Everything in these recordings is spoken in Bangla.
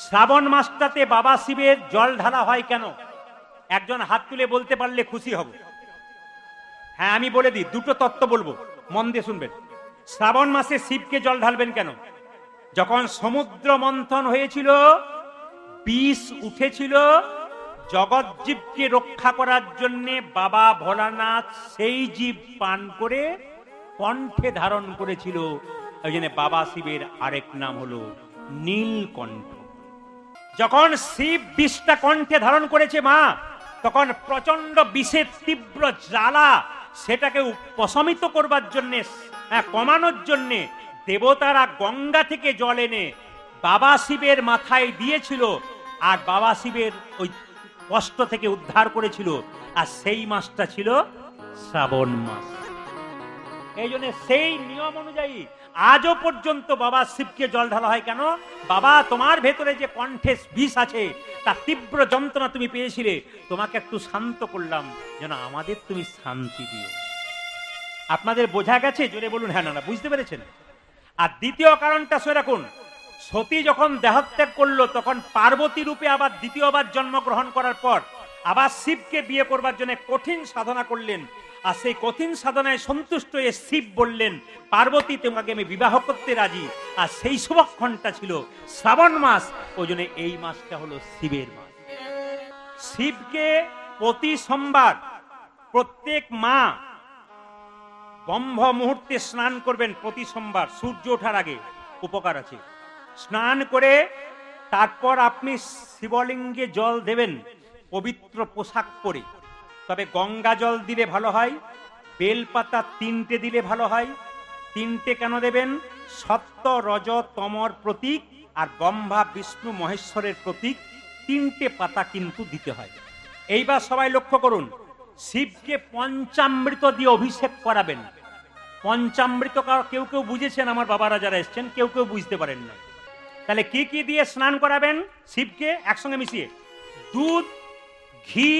শ্রাবণ মাসটাতে বাবা শিবের জল ঢালা হয় কেন? একজন হাত তুলে বলতে পারলে খুশি হব। হ্যাঁ, আমি বলে দিই, দুটো তত্ত্ব বলবো, মন দিয়ে শুনবেন। শ্রাবণ মাসে শিবকে জল ঢালবেন কেন? যখন সমুদ্র মন্থন হয়েছিল, বিষ উঠেছিল, জগৎজীবকে রক্ষা করার জন্য বাবা ভোলানাথ সেই জীব পান করে কণ্ঠে ধারণ করেছিল। ওই জন্য বাবা শিবের আরেক নাম হলো নীলকণ্ঠ। যখন শিব বিষটা কণ্ঠে ধারণ করেছে মা, তখন প্রচন্ড বিষের তীব্র জ্বালা, সেটাকে উপশমিত করবার জন্যে, কমানোর জন্যে দেবতারা গঙ্গা থেকে জল এনে বাবা শিবের মাথায় দিয়েছিল, আর বাবা শিবের ওই কষ্ট থেকে উদ্ধার করেছিল। আর সেই মাসটা ছিল শ্রাবণ মাস। এই জন্য সেই নিয়ম অনুযায়ী আজও পর্যন্ত বাবা শিবকে জল ঢালা হয় কেন? বাবা, তোমার ভেতরে যে কণ্ঠে বিষ আছে, তার তীব্র যন্ত্রণা তুমি পেয়েছিলে, তোমাকে একটু শান্ত করলাম, যেন আমাদের তুমি শান্তি দিও। আপনাদের বোঝা গেছে? জোরে বলুন হ্যাঁ না, বুঝতে পেরেছেন? আর দ্বিতীয় কারণটা শুনে রাখুন, সতী যখন দেহত্যাগ করলো, তখন পার্বতী রূপে আবার দ্বিতীয়বার জন্মগ্রহণ করার পর আবার শিবকে বিয়ে করবার জন্য কঠিন সাধনা করলেন। আর সেই কঠিন সাধনায় সন্তুষ্ট হয়ে শিব বললেন, পার্বতী, তোমাকে আমি বিবাহ করতে রাজি। আর সেই শুভক্ষণটা ছিল শ্রাবণ মাস। ওই জন্য এই মাসটা হলো শিবের মাস। শিবকে প্রতি সোমবার প্রত্যেক মা ব্রহ্ম মুহূর্তে স্নান করবেন। প্রতি সোমবার সূর্য ওঠার আগে, উপকার আছে। স্নান করে তারপর আপনি শিবলিঙ্গে জল দেবেন পবিত্র পোশাক পরে। তবে গঙ্গা জল দিলে ভালো হয়, বেলপাতা 3টে দিলে ভালো হয়। 3টে কেন দেবেন? সত্য, রজ, তমর প্রতীক আর ব্রহ্মা, বিষ্ণু, মহেশ্বরের প্রতীক। 3টে পাতা কিন্তু দিতে হয়। এইবার সবাই লক্ষ্য করুন, শিবকে পঞ্চামৃত দিয়ে অভিষেক করাবেন। পঞ্চামৃত কেউ কেউ বুঝেছেন, আমার বাবারা যারা এসছেন, কেউ কেউ বুঝতে পারেন না। তাহলে কি কি দিয়ে স্নান করাবেন শিবকে একসঙ্গে মিশিয়ে? দুধ, ঘি,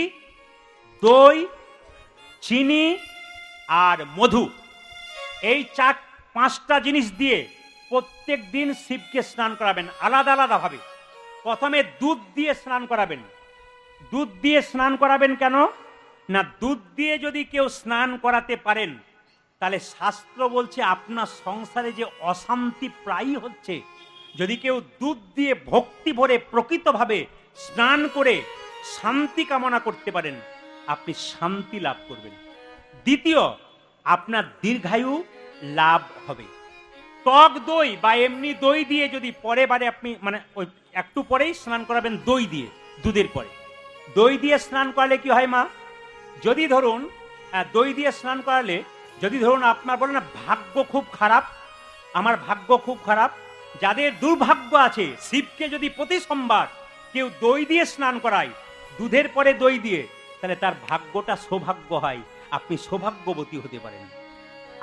দই, চিনি আর মধু, এই 4-5টা জিনিস দিয়ে প্রত্যেক দিন শিবকে স্নান করাবেন আলাদা আলাদা ভাবে। প্রথমে দুধ দিয়ে স্নান করাবেন। দুধ দিয়ে স্নান করাবেন কেন না? দুধ দিয়ে যদি কেউ স্নান করাতে পারেন, তাহলে শাস্ত্র বলছে আপনার সংসারে যে অশান্তি প্রায়ই হচ্ছে, যদি কেউ দুধ দিয়ে ভক্তি ভরে প্রকৃতভাবে স্নান করে শান্তি কামনা করতে পারেন, আপনি শান্তি লাভ করবেন। দ্বিতীয়, আপনার দীর্ঘায়ু লাভ হবে। টক দই বা এমনি দই দিয়ে যদি পরে বারে আপনি ওই একটু পরেই স্নান করাবেন দই দিয়ে, দুধের পরে দই দিয়ে স্নান করালে কি হয় মা? যদি ধরুন দই দিয়ে স্নান করালে, যদি ধরুন আপনার বলেন না ভাগ্য খুব খারাপ, আমার ভাগ্য খুব খারাপ, যাদের দুর্ভাগ্য আছে, শিবকে যদি প্রতি সোমবার কেউ দই দিয়ে স্নান করায়, দুধের পরে দই দিয়ে, তাহলে তার ভাগ্যটা সৌভাগ্য হয়, আপনি সৌভাগ্যবতী হতে পারেন।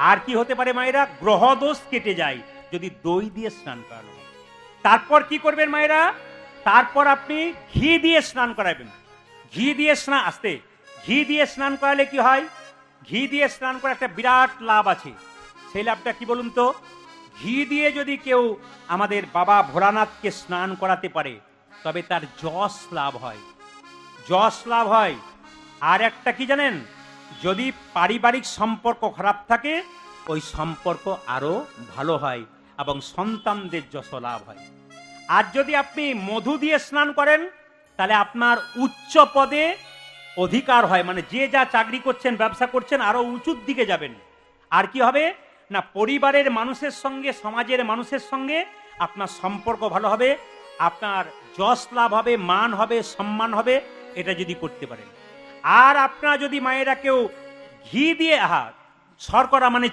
আর কি হতে পারে মায়েরা? গ্রহদোষ কেটে যায় যদি দই দিয়ে স্নান করানো হয়। তারপর কি করবেন মায়েরা? তারপর আপনি ঘি দিয়ে স্নান করাবেন। ঘি দিয়ে ঘি দিয়ে স্নান করালে কি হয়? ঘি দিয়ে স্নান করা একটা বিরাট লাভ আছে। সেই লাভটা কি বলুন তো? ঘি দিয়ে যদি কেউ আমাদের বাবা ভোলানাথকে স্নান করাতে পারে, তবে তার যশ লাভ হয়। যশ লাভ হয়। আর একটা কি জানেন? যদি পারিবারিক সম্পর্ক খারাপ থাকে, ওই সম্পর্ক আরো ভালো হয় এবং সন্তানদের যশ লাভ হয়। আর যদি আপনি মধু দিয়ে স্নান করেন, তাহলে আপনার উচ্চ পদে অধিকার হয়, মানে যে যা চাকরি করছেন, ব্যবসা করছেন, আরো উঁচুর দিকে যাবেন। আর কি হবে না, পরিবারের মানুষের সঙ্গে, সমাজের মানুষের সঙ্গে আপনার সম্পর্ক ভালো হবে, আপনার যশ লাভ হবে, মান হবে, সম্মান হবে, এটা যদি করতে পারেন। আর আপনারা যদি মায়েরা কেউ ঘি দিয়ে, শর্করা মানে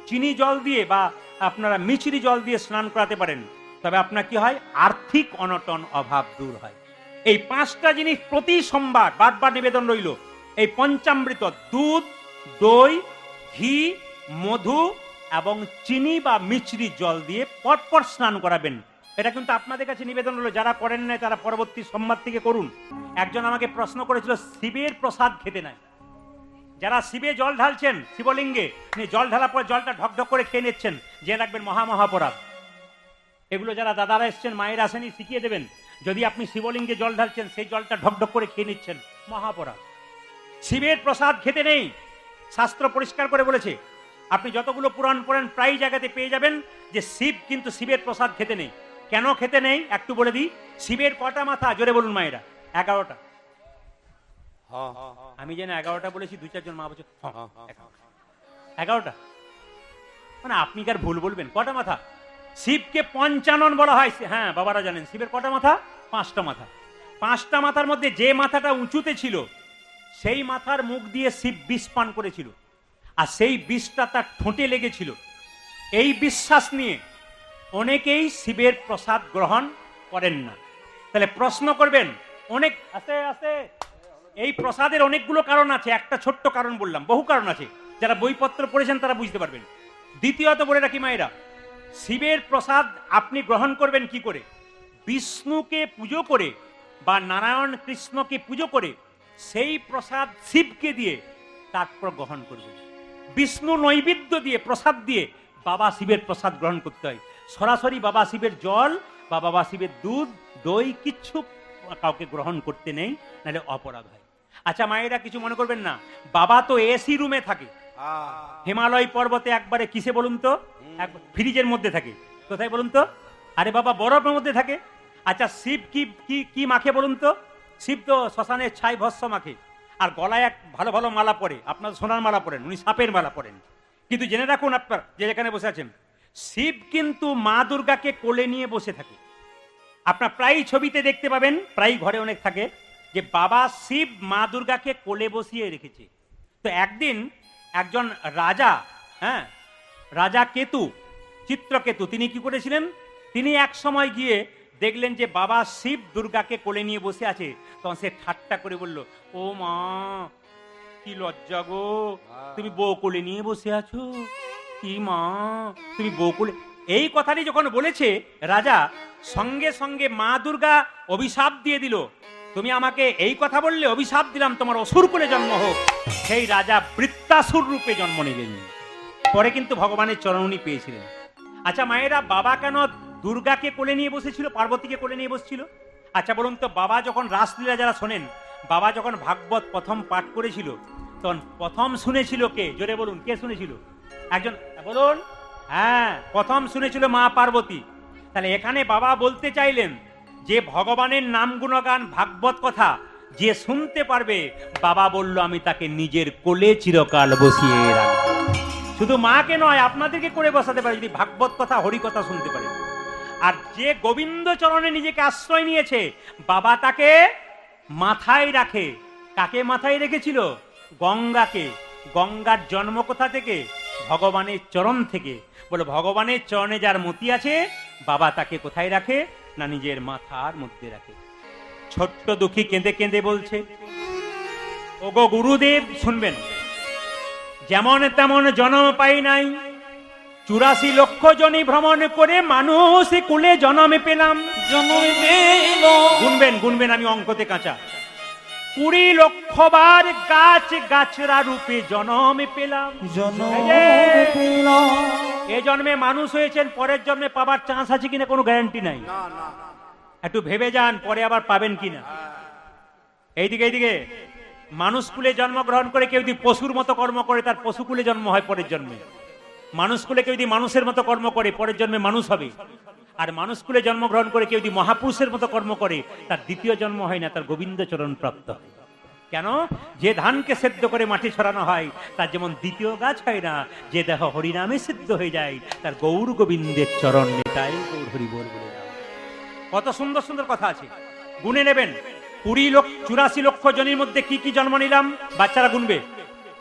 চিনি জল দিয়ে বা আপনারা মিছরি জল দিয়ে স্নান করাতে পারেন, তবে আপনার কি হয়? আর্থিক অনটন, অভাব দূর হয়। এই 5টা জিনিস প্রতি সোমবার বারবার নিবেদন রইল। এই পঞ্চামৃত, দুধ, দই, ঘি, মধু এবং চিনি বা মিছরি জল দিয়ে পরপর স্নান করাবেন। এটা কিন্তু আপনাদের কাছে নিবেদন হলো, যারা করেন নাই তারা পরবর্তী সোমবার থেকে করুন। একজন আমাকে প্রশ্ন করেছিল, শিবের প্রসাদ খেতে নাই। যারা শিবে জল ঢালছেন, শিবলিঙ্গে জল ঢালার পর জলটা ঢকঢক করে খেয়ে নিচ্ছেন, জেনে রাখবেন মহামহাপরাধ। এগুলো যারা দাদারা এসছেন, মায়ের আসেনি, শিখিয়ে দেবেন। যদি আপনি শিবলিঙ্গে জল ঢালছেন, সেই জলটা ঢকঢক করে খেয়ে নিচ্ছেন, মহাপরাধ। শিবের প্রসাদ খেতে নেই, শাস্ত্র পরিষ্কার করে বলেছে। আপনি যতগুলো পুরাণ পড়েন প্রায় জায়গাতে পেয়ে যাবেন যে শিব কিন্তু শিবের প্রসাদ খেতে নেই। কেন খেতে নেই একটু বলে দিই। শিবের কটা মাথা জোরে বলুন মায়েরা? 11টা। আমি যেন 11টা বলেছি, 2-4 জন মা বলছে 11টা, মানে আপনি কার ভুল বলবেন? কটা মাথা? শিবকে পঞ্চানন বলা হয়। হ্যাঁ, বাবারা জানেন শিবের কটা মাথা? 5টা মাথা। 5টা মাথার মধ্যে যে মাথাটা উঁচুতে ছিল, সেই মাথার মুখ দিয়ে শিব বিষ পান করেছিল, আর সেই বিষটা তার ঠোঁটে লেগেছিল। এই বিশ্বাস নিয়ে অনেকেই শিবের প্রসাদ গ্রহণ করেন না। তাহলে প্রশ্ন করবেন, অনেক আছে আছে এই প্রসাদের অনেকগুলো কারণ আছে। একটা ছোট্ট কারণ বললাম, বহু কারণ আছে, যারা বইপত্র পড়েছেন তারা বুঝতে পারবেন। দ্বিতীয়ত বলে রাখি মায়েরা, শিবের প্রসাদ আপনি গ্রহণ করবেন কি করে? বিষ্ণুকে পুজো করে বা নারায়ণ কৃষ্ণকে পুজো করে সেই প্রসাদ শিবকে দিয়ে তারপর গ্রহণ করবেন। বিষ্ণু নৈবেদ্য দিয়ে, প্রসাদ দিয়ে বাবা শিবের প্রসাদ গ্রহণ করতে হয়। সরাসরি বাবা শিবের জল বা বাবা শিবের দুধ, দই কিচ্ছু কাউকে গ্রহণ করতে নেই, নাহলে অপরাধ হয়। আচ্ছা মায়েরা কিছু মনে করবেন না, বাবা তো এসি রুমে থাকে, হিমালয় পর্বতে একবারে কিসে বলুন তো, ফ্রিজের মধ্যে থাকে। কোথায় বলুন তো? আরে বাবা বরফের মধ্যে থাকে। আচ্ছা শিব কি কি কি মাখে বলুন তো? শিব তো শ্মশানের ছাই ভস্য মাখে, আর গলায় এক ভালো ভালো মালা পরে। আপনার সোনার মালা পরেন, উনি সাপের মালা পরেন। কিন্তু জেনে রাখুন আপনার যে যেখানে বসে আছেন, শিব কিন্তু মা দুর্গাকে কোলে নিয়ে বসে থাকে। আপনার প্রায় ছবিতে দেখতে পাবেন, প্রায় ঘরে অনেক থাকে, যে বাবা শিব মা দুর্গাকে কোলে বসিয়ে রেখেছে। তো একদিন একজন রাজা, হ্যাঁ রাজা কেতু, চিত্রকেতু, তিনি কি করেছিলেন? তিনি এক সময় গিয়ে দেখলেন যে বাবা শিব দুর্গাকে কোলে নিয়ে বসে আছে। তখন সে ঠাট্টা করে বলল, ও মা, কি লজ্জা গো, তুমি বউ কোলে নিয়ে বসে আছো? কি মা, তুমি বউ কোলে? এই কথাটি যখন বলেছে রাজা, সঙ্গে সঙ্গে মা দুর্গা অভিশাপ দিয়ে দিল, তুমি আমাকে এই কথা বললে, অভিশাপ দিলাম তোমার অসুর কোলে জন্ম হোক। সেই রাজা বৃত্তাসুর রূপে জন্ম নিলেন। পরে কিন্তু ভগবানের চরণ উনি পেয়েছিলেন। আচ্ছা মায়েরা, বাবা কেন দুর্গাকে কোলে নিয়ে বসেছিল, পার্বতীকে কোলে নিয়ে বসছিল? আচ্ছা বলুন তো, বাবা যখন রাসলীলা যারা শোনেন, বাবা যখন ভাগবত প্রথম পাঠ করেছিল, তখন প্রথম শুনেছিল কে? জোরে বলুন, কে শুনেছিল? একজন বলুন। হ্যাঁ, প্রথম শুনেছিল মা পার্বতী। তাহলে এখানে বাবা বলতে চাইলেন যে ভগবানের নাম গুণগান, ভাগবত কথা যে শুনতে পারবে, বাবা বলল আমি তাকে নিজের কোলে চিরকাল বসিয়ে রাখবো। শুধু মাকে নয়, আপনাদেরকে করে বসাতে পারে যদি ভাগবত কথা, হরি কথা শুনতে পারে। আর যে গোবিন্দ চরণে নিজেকে আশ্রয় নিয়েছে, বাবা তাকে মাথায় রাখে। কাকে মাথায় রেখেছিল? গঙ্গাকে। গঙ্গার জন্ম কোথা থেকে? ভগবানের চরণ থেকে। বলে ভগবানের চরণে যার মতি আছে, বাবা তাকে কোথায় রাখে? না নিজের মাথার মধ্যে রাখে। ছোট্ট দুঃখী কেঁদে কেঁদে বলছে, ওগো গুরুদেব, শুনবেন, যেমন তেমন জন্ম পাই নাই, 84 লক্ষ জনি ভ্রমণ করে মানুষ কুলে জন্মে পেলাম। গুনবেন গুনবেন, আমি অঙ্কতে কাঁচা। 20 লক্ষ বার গাছ গাছরা রূপে জন্মে পেলাম। এ জন্মে মানুষ হয়েছেন, পরের জন্মে পাবার চান্স আছে কিনা কোনো গ্যারান্টি নাই। একটু ভেবে যান, পরে আবার পাবেন কিনা। এইদিকে এইদিকে, মানুষ কুলে জন্মগ্রহণ করে কেউ যদি পশুর মতো কর্ম করে, তার পশু কুলে জন্ম হয় পরের জন্মে। মানুষ কুলে কেউ যদি মানুষের মতো কর্ম করে, পরের জন্মে মানুষ হবে। আর মানুষ কুলে জন্মগ্রহণ করে কেউ যদি মহাপুরুষের মতো কর্ম করে, তার দ্বিতীয় জন্ম হয় না, তার গোবিন্দ চরণ প্রাপ্ত হয়। কেন? যে ধানকে সেদ্ধ করে মাটি ছড়ানো হয়, তার যেমন দ্বিতীয় গাছ হয় না। যে দেহ হরিনামে সিদ্ধ হয়ে যায়, তার গৌর গোবিন্দের চরণ নেতাই গৌর হরি বল বলে। কত সুন্দর সুন্দর কথা আছে, গুনে নেবেন। 84 লক্ষ জনের মধ্যে কি কি জন্ম নিলাম, বাচ্চারা গুনবে।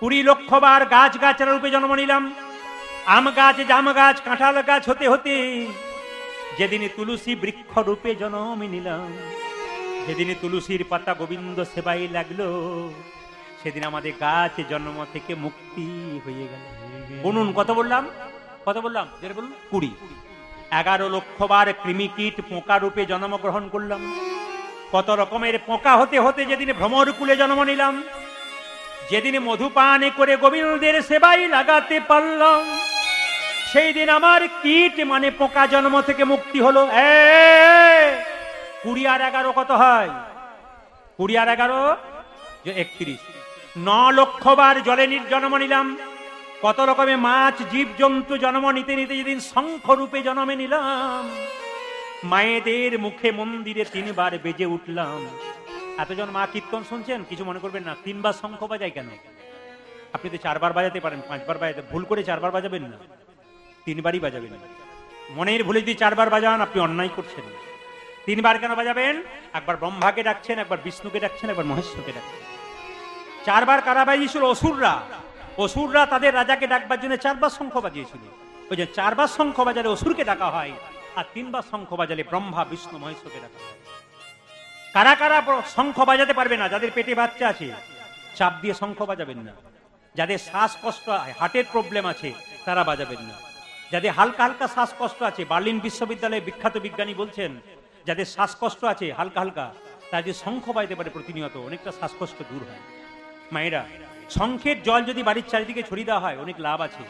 20 লক্ষ বার গাছ গাছরা রূপে জন্ম নিলাম। আম গাছ, জাম গাছ, কাঁঠাল গাছ হতে হতে যেদিন তুলসী বৃক্ষ রূপে জন্ম নিলাম, যেদিন তুলসীর পাতা গোবিন্দ সেবাই লাগলো, সেদিন আমাদের গাছ জন্ম থেকে মুক্তি হয়ে গেল। গুনুন, কত বললাম? কত বললাম? যেটা বলুন, 20। 11 লক্ষ বার কৃমিকীট পোকা রূপে জন্মগ্রহণ করলাম। কত রকমের পোকা হতে হতে যেদিন ভ্রমর কুলে জন্ম নিলাম, যেদিন মধুপানে করে গোবিন্দের সেবাই লাগাতে পারলাম, সেই দিন আমার কীট মানে পোকা জন্ম থেকে মুক্তি হলো। 20 আর 11 কত হয়? 20 আর 11 31। 9 লক্ষ বার জলে জন্ম নিলাম। কত রকমের মাছ জীব জন্তু জন্ম নিতে নিতে যেদিন শঙ্খ রূপে জন্মে নিলাম, মায়েদের মুখে মন্দিরে 3 বার বেজে উঠলাম। এতজন মা কীর্তন শুনছেন, কিছু মনে করবেন না। 3 বার শঙ্খ বাজায় কেন? আপনি তো 4 বার বাজাতে পারেন, 5 বার বাজাতে, ভুল করে 4 বার বাজাবেন না, 3 বারই বাজাবেন। মনের ভুলে যদি 4 বার বাজান আপনি অন্যায় করছেন। 3 বার কেন বাজাবেন? একবার ব্রহ্মাকে ডাকছেন, একবার বিষ্ণুকে ডাকছেন, একবার মহেশ্বরকে ডাকছেন। 4 বার কারা বাজিয়েছিল? অসুররা। অসুররা তাদের রাজাকে ডাকবার জন্য 4 বার শঙ্খ বাজিয়েছিল। ওই যে 4 বার শঙ্খ বাজালে অসুরকে ডাকা হয়, আর 3 বার শঙ্খ বাজালে ব্রহ্মা বিষ্ণু মহেশ্বরকে ডাকা হয়। কারা কারা শঙ্খ বাজাতে পারবে না? যাদের পেটে বাচ্চা আছে চাপ দিয়ে শঙ্খ বাজাবেন না। যাদের শ্বাসকষ্ট, হার্টের প্রবলেম আছে তারা বাজাবেন না। যাদের হালকা হালকা শ্বাসকষ্ট আছে, বার্লিন বিশ্ববিদ্যালয়ে বিখ্যাত বিজ্ঞানী বলছেন, যাদের শ্বাসকষ্ট আছে হালকা হালকা, তারা যে শঙ্খ বাজাতে পারে প্রতিনিয়ত, অনেকটা শ্বাসকষ্ট দূর হয়। মায়েরা, শঙ্খের জল যদি বাড়ির চারিদিকে ছড়িয়ে দেওয়া হয় অনেক লাভ আছে।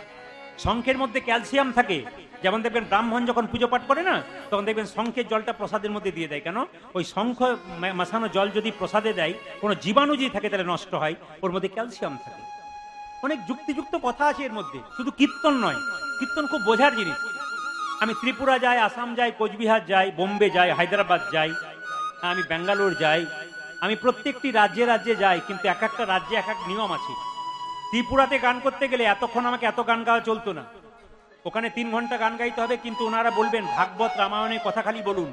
শঙ্খের মধ্যে ক্যালসিয়াম থাকে। যেমন দেখবেন ব্রাহ্মণ যখন পুজো পাঠ করে না, তখন দেখবেন শঙ্খের জলটা প্রসাদের মধ্যে দিয়ে দেয়। কেন? ওই শঙ্খ মাসানো জল যদি প্রসাদে দেয়, কোনো জীবাণু যদি থাকে তাহলে নষ্ট হয়, ওর মধ্যে ক্যালসিয়াম থাকে। অনেক যুক্তিযুক্ত কথা আছে এর মধ্যে, শুধু কীর্তন নয়। কীর্তন খুব বোঝার জিনিস। আমি ত্রিপুরা যাই, আসাম যাই, কোচবিহার যাই, বোম্বে যাই, হায়দ্রাবাদ যাই, আমি ব্যাঙ্গালোর যাই, আমি প্রত্যেকটি রাজ্যে রাজ্যে যাই, কিন্তু এক একটা রাজ্যে এক এক নিয়ম আছে। ত্রিপুরাতে গান করতে গেলে এতক্ষণ আমাকে এত গান গাওয়া চলতো না, ওখানে 3 ঘন্টা গান গাইতে হবে। কিন্তু ওনারা বলবেন ভাগবত রামায়ণের কথা খালি বলুন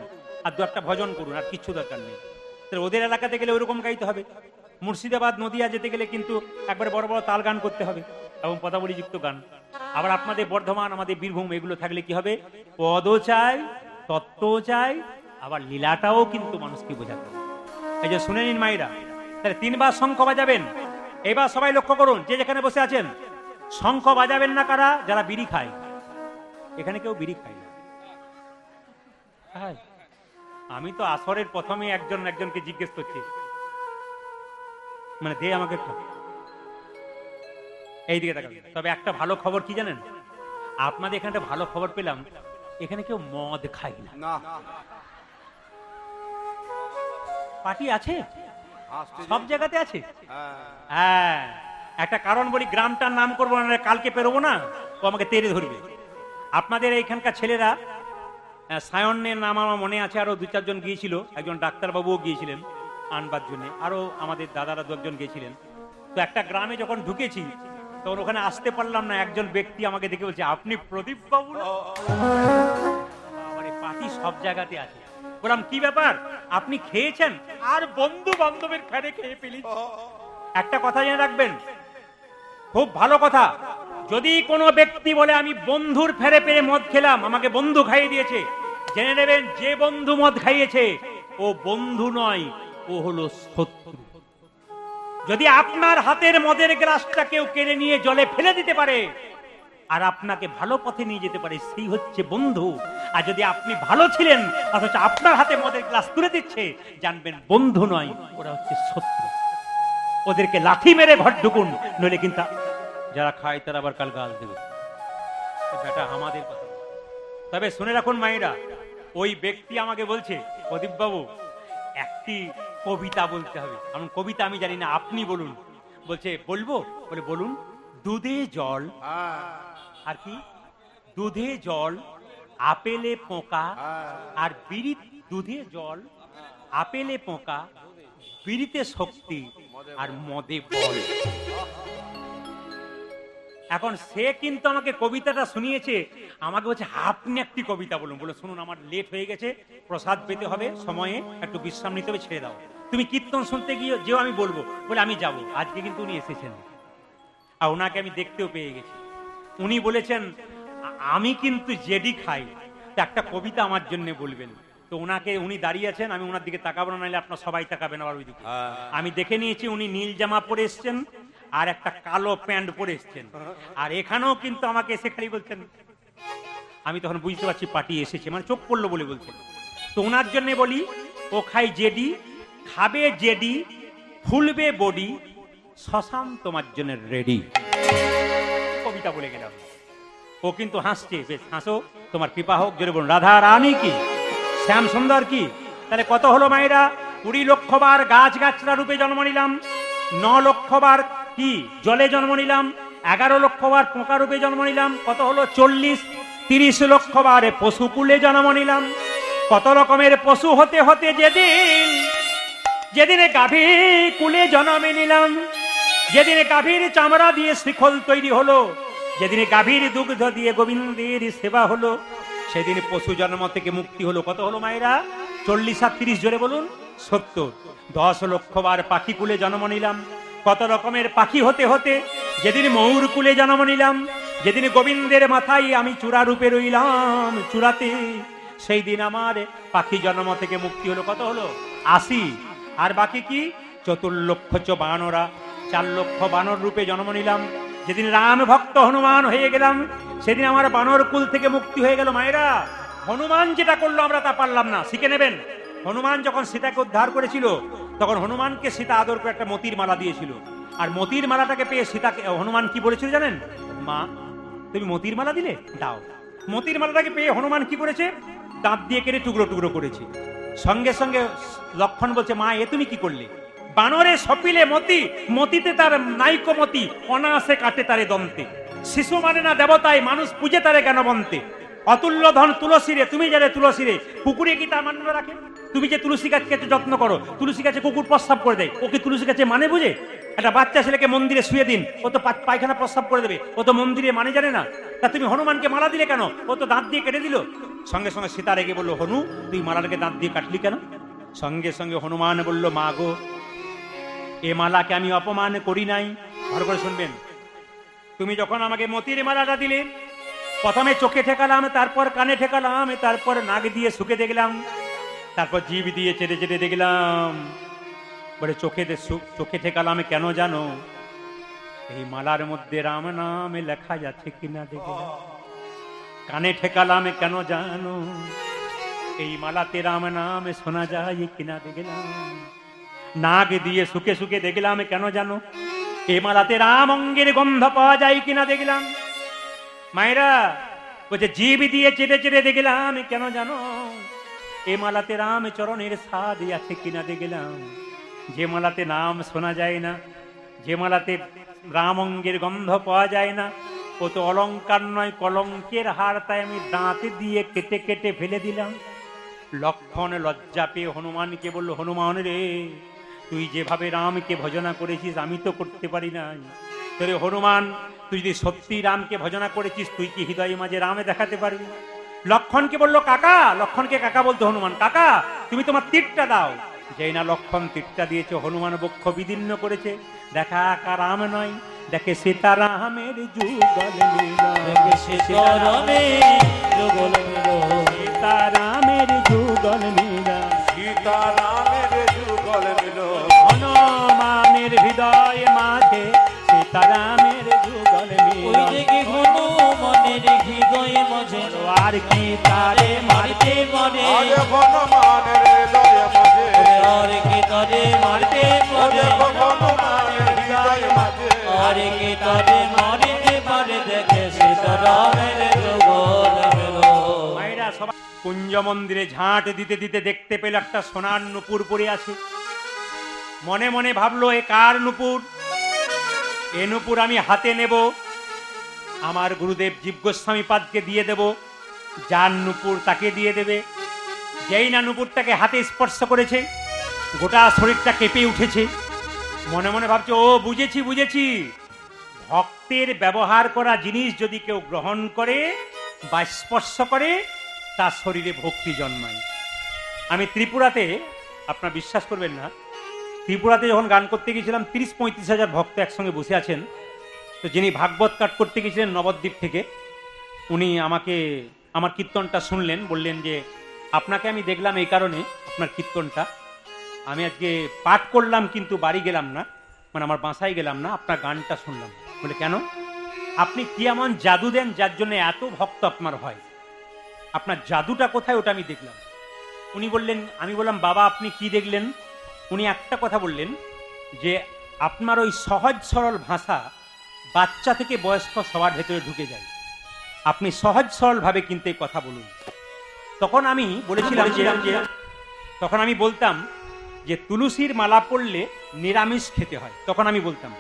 আর 2-1টা ভজন করুন, আর কিচ্ছু দরকার নেই। তাহলে ওদের এলাকাতে গেলে ওইরকম গাইতে হবে। মুর্শিদাবাদ নদিয়া যেতে গেলে কিন্তু একবারে বড় বড় তাল গান করতে হবে এবং পদাবলীযুক্ত গান। আবার আপনাদের বর্ধমান, আমাদের বীরভূম, এগুলো থাকলে কি হবে? পদও চাই, তত্ত্ব চাই, আবার লীলাটাও কিন্তু মানুষকে বোঝাতে হবে। এই যে শুনে নিন মায়েরা, তাহলে 3 বার শঙ্খ বাজাবেন। এবার সবাই লক্ষ্য করুন, যে যেখানে বসে আছেন, শঙ্খ বাজাবেন না কারা? যারা বিড়ি খায়। এখানে কেউ বিড়ি খায় না। আমি তো আসরের প্রথমে একজনকে জিজ্ঞেস করছি, মানে দে আমাকে এইদিকে তাকাবেন। তবে একটা ভালো খবর কি জানেন? আপনাদের এখানে ভালো খবর পেলাম, এখানে কেউ মদ খায় না। পার্টি আছে, সব জায়গাতে আছে। হ্যাঁ, একটা কারণ বলি, গ্রামটার নাম করবো না, কালকে পেরোবো না, ও আমাকে তেড়ে ধরবে। আপনাদের এইখানকার ছেলেরা, সায়নের নাম আমার মনে আছে, আরো 2-4 জন গিয়েছিল, একজন ডাক্তারবাবুও গিয়েছিলেন আনবার জন্য, আরো আমাদের দাদারা 2-1 গিয়েছিলেন। তো একটা গ্রামে যখন ঢুকেছি তখন ওখানে আসতে পারলাম না, একজন ব্যক্তি আমাকে দেখে বলছে, আপনি প্রদীপ বাবু? মানে পার্টি সব জায়গাতে আছে। বললাম কি ব্যাপার, আপনি খেয়েছেন? আর বন্ধু বান্ধবের ফেরে খেয়ে ফেলি। একটা কথা জেনে রাখবেন, খুব ভালো কথা, যদি কোনো ব্যক্তি বলে আমি বন্ধুর ফেরে পেরে মদ খেলাম, আমাকে বন্ধু খাইয়ে দিয়েছে, জেনে নেবেন যে বন্ধু মদ খাইয়েছে ও বন্ধু নয়, ও হলো শত্রু। যদি আপনার হাতের মদের গ্লাসটা কেউ কেড়ে নিয়ে জলে ফেলে দিতে পারে আর আপনাকে ভালো পথে নিয়ে যেতে পারে, সেই হচ্ছে বন্ধু। আর যদি আপনি ভালো ছিলেন অথচ আপনার হাতে মদের গ্লাস তুলে দিচ্ছে, জানবেন বন্ধু নয়, ওরা হচ্ছে শত্রু। ওদেরকে লাঠি মেরে ঘর ঢুকুন, নইলে কিন্তু যারা খায় তারা আবার কাল গাল দেবে। এটা আমাদের কথা। তবে শুনে রাখুন মায়েরা, ওই ব্যক্তি আমাকে বলছে, প্রদীপ বাবু একটি কবিতা বলতে হবে। এমন কবিতা আমি জানি না, আপনি বলুন। বলছে বলবো? বলে বলুন। দুধে জল, আর কি? দুধে জল, আপেলে পোকা, আর বিড়ি। দুধে জল, আপেলে পোকা, বিড়িতে শক্তি, আর মদে বল। এখন সে কিন্তু আমাকে কবিতাটা শুনিয়েছে, আমাকে বলছে আপনি একটি কবিতা বলুন। বলে শুনুন, আমার লেট হয়ে গেছে, প্রসাদ পেতে হবে, সময়ে একটু বিশ্রাম নিতে হবে, ছেড়ে দাও। তুমি কীর্তন শুনতে গিয়ে যেও, আমি বলবো। বলে আমি যাব। আজকে কিন্তু উনি এসেছেন, আর ওনাকে আমি দেখতেও পেয়ে গেছি। উনি বলেছেন আমি কিন্তু জেডি খাই, তো একটা কবিতা আমার জন্য বলবেন। তো ওনাকে, উনি দাঁড়িয়ে আছেন, আমি ওনার দিকে তাকাবো না, নাহলে আপনার সবাই তাকাবেন আবার ওইদিকে। আমি দেখে নিয়েছি উনি নীল জামা পরে এসছেন আর একটা কালো প্যান্ট পরে এসছেন, আর এখানেও কিন্তু আমাকে এসে খালি বলছেন। আমি তখন বুঝতে পারছি পার্টি এসেছে, মানে চোখ পড়লো বলে বলছেন। তো ওনার জন্য বলি, ও খাই জেডি, খাবে জেডি, ফুলবে বডি, শ্মশান তোমার জন্য রেডি। কবিতা বলে গেলাম। ও কিন্তু হাসছে, বেশ হাসো, তোমার কৃপা হোক। জোরে বলুন রাধা রানী কি, শ্যাম সুন্দর কি। তাহলে কত হলো মায়েরা? 20 লক্ষ বার গাছ গাছরা রূপে জন্ম নিলাম, 9 লক্ষ বার কি জলে জন্ম নিলাম, 11 লক্ষ বার পোকা রূপে জন্ম নিলাম, কত হলো 40। 30 লক্ষ বার পশুকুলে জন্ম নিলাম। কত রকমের পশু হতে হতে যেদিনে গাভী কুলে জন্ম নিলাম, যেদিনে গাভীর চামড়া দিয়ে শিখল তৈরি হলো, যেদিনে গাভীর দুগ্ধ দিয়ে গোবিন্দের সেবা হলো, সেদিন পশু জন্ম থেকে মুক্তি হলো। কত হলো মায়েরা? 40 আর 30 জোরে বলুন 70। 10 লক্ষ বার পাখি কুলে জন্ম নিলাম। কত রকমের পাখি হতে হতে যেদিন ময়ূর কুলে জন্ম নিলাম, যেদিন গোবিন্দের মাথায় আমি চূড়া রূপে রইলাম চূড়াতে, সেই দিন আমার পাখি জন্ম থেকে মুক্তি হলো। কত হলো? 80। আর বাকি কি? 4 লক্ষ বানরা, 4 লক্ষ বানর রূপে জন্ম নিলাম। যেদিন রাম ভক্ত হনুমান হয়ে গেলাম, সেদিন আমার বানর কুল থেকে মুক্তি হয়ে গেল। মায়েরা, হনুমান যেটা করলো আমরা তা পারলাম না, শিখে নেবেন। হনুমান যখন সীতাকে উদ্ধার করেছিল, তখন হনুমানকে সীতা আদর করে একটা মতির মালা দিয়েছিল। আর মতির মালাটাকে পেয়ে সীতাকে হনুমান কি বলেছিল জানেন? মা, তুমি মতির মালা দিলে, দাও। মতির মালাটাকে পেয়ে হনুমান কি করেছে? দাঁত দিয়ে কেটে টুকরো টুকরো করেছে। সঙ্গে সঙ্গে লক্ষণ বলছে, মা এ তুমি কি করলে? বানরে সপিলে মতি, মতিতে তার নাইকো মতি, অনায়াসে কাটে তারে দন্তে। শিশু মানে না দেবতায়, মানুষ পূজে তারে জ্ঞান বন্তে। অতুল্য ধন তুলসী রে, তুমি যারে তুলসী রে, কুকুরে কি তা মান্য রাখে? তুমি যে তুলসী গাছকে যত্ন করো, তুলসী গাছে কুকুর প্রস্রাব করে দেয়, ও কি তুলসী গাছে মানে বুঝে? একটা বাচ্চা ছেলেকে মন্দিরে শুয়ে দিন, ও তো পায়খানা প্রস্রাব করে দেবে, ও তো মন্দিরে মানে জানে না। তা তুমি হনুমানকে মালা দিলে কেন? ও তো দাঁত দিয়ে কেটে দিল। সঙ্গে সঙ্গে সীতা রেগে বললো, হনু তুই মালাটাকে দাঁত দিয়ে কাটলি কেন? সঙ্গে সঙ্গে হনুমান বলল, মা গো, এ মালাকে আমি অপমান করি নাই। ভালো করে শুনবেন। তুমি যখন আমাকে মতির মালাটা দিলে, প্রথমে চোখে ঠেকালাম, তারপর কানে ঠেকালাম, তারপর নাক দিয়ে শুকে দেখলাম, তারপর জিভ দিয়ে চেটে চেটে দেখলাম, বলে চোখে ঠেকালাম কেন জানো? এই মালার মধ্যে রাম নাম লেখা যাচ্ছে কিনা দেখলাম। কানে ঠেকালাম কেন জানো? এই মালাতে রাম নাম শোনা যায় কিনা দেখলাম। নাক দিয়ে শুকে শুকে দেখলাম কেন জানো? এই মালাতে রাম অঙ্গের গন্ধ পাওয়া যায় কিনা দেখলাম। মায়েরা বলছে, জিভ দিয়ে চেটে চেটে দেখলাম কেন জানো? এ মালাতে রাম চরণের স্বাদ আছে কিনা দেখলাম। যে মালাতে নাম শোনা যায় না, যে মালাতে রাম অঙ্গের গন্ধ পাওয়া যায় না, ও তো অলংকার নয়, কলঙ্কের হার। তাই আমি দাঁত দিয়ে কেটে কেটে ফেলে দিলাম। লক্ষণ লজ্জা পেয়ে হনুমানকে বলল, হনুমান রে, তুই যেভাবে রামকে ভজনা করেছিস আমি তো করতে পারি নাই। তোরে হনুমান, তুই যদি সত্যি রামকে ভজনা করেছিস, তুই কি হৃদয় মাঝে রামে দেখাতে পারবি? লক্ষণকে বললো কাকা, লক্ষণকে কাকা বলতো হনুমান, কাকা তুমি তোমার তীরটা দাও। যেই না লক্ষণ তীরটা দিয়েছে, হনুমান বক্ষ বিদীর্ণ করেছে। দেখা একা রাম নয়, দেখে সীতারামের যুগল মিলন, দেখে সীতারামের যুগল মিলন, সীতারামের যুগল মিলন, সীতারামের যুগল মিলন, হনুমানের হৃদয় মাঝে সীতারামের যুগল মিলন। ওই দেখি হনুমানের হৃদয় মাঝে আর কি তারে মারতে পারে, হনুমানের হৃদয় মাঝে আর কি তারে মারতে পারে, হনুমানের হৃদয় মাঝে আর কি তারে মারতে পারে, দেখে সীতারামের যুগল মিলন। মায়েরা সবাই কুঞ্জ মন্দিরে ঝাঁট দিতে দিতে দেখতে পেল একটা সোনার নুপুর পড়ে আছে। মনে মনে ভাবলো, এ কার নুপুর? এ নুপুর আমি হাতে নেব, আমার গুরুদেব জীব গোস্বামী পাদকে দিয়ে দেব, যার নুপুর তাকে দিয়ে দেবে। যেই না নুপুরটাকে হাতে স্পর্শ করেছে, গোটা শরীরটা কেঁপে উঠেছে। মনে মনে ভাবছে, ও বুঝেছি বুঝেছি, ভক্তের ব্যবহার করা জিনিস যদি কেউ গ্রহণ করে বা স্পর্শ করে, তার শরীরে ভক্তি জন্মায়। আমি ত্রিপুরাতে, আপনারা বিশ্বাস করবেন না, ত্রিপুরাতে যখন গান করতে গিয়েছিলাম, 30-35 হাজার ভক্ত একসঙ্গে বসে আছেন। তো যিনি ভাগবত পাঠ করতে গিয়েছিলেন নবদ্বীপ থেকে, উনি আমাকে আমার কীর্তনটা শুনলেন, বললেন যে আপনাকে আমি দেখলাম এই কারণে, আপনার কীর্তনটা আমি আজকে পাঠ করলাম কিন্তু বাড়ি গেলাম না, মানে আমার বাসায় গেলাম না, আপনার গানটা শুনলাম। বলে কেন? আপনি কি এমন জাদু দেন যার জন্য এত ভক্ত আপনার হয়? আপনার জাদুটা কোথায়, ওটা আমি দেখলাম। উনি বললেন, আমি বললাম বাবা আপনি কি দেখলেন? উনি একটা কথা বললেন যে আপনার ওই সহজ সরল ভাষা বাচ্চা থেকে বয়স্ক সবার ভেতরে ঢুকে যায়। আপনি সহজ সরল ভাবে কিন্তু এই কথা বলুন। তখন আমি বলেছিলাম যে তখন আমি বলতাম যে তুলসীর মালা পড়লে নিরামিষ খেতে হয়, তখন আমি বলতাম।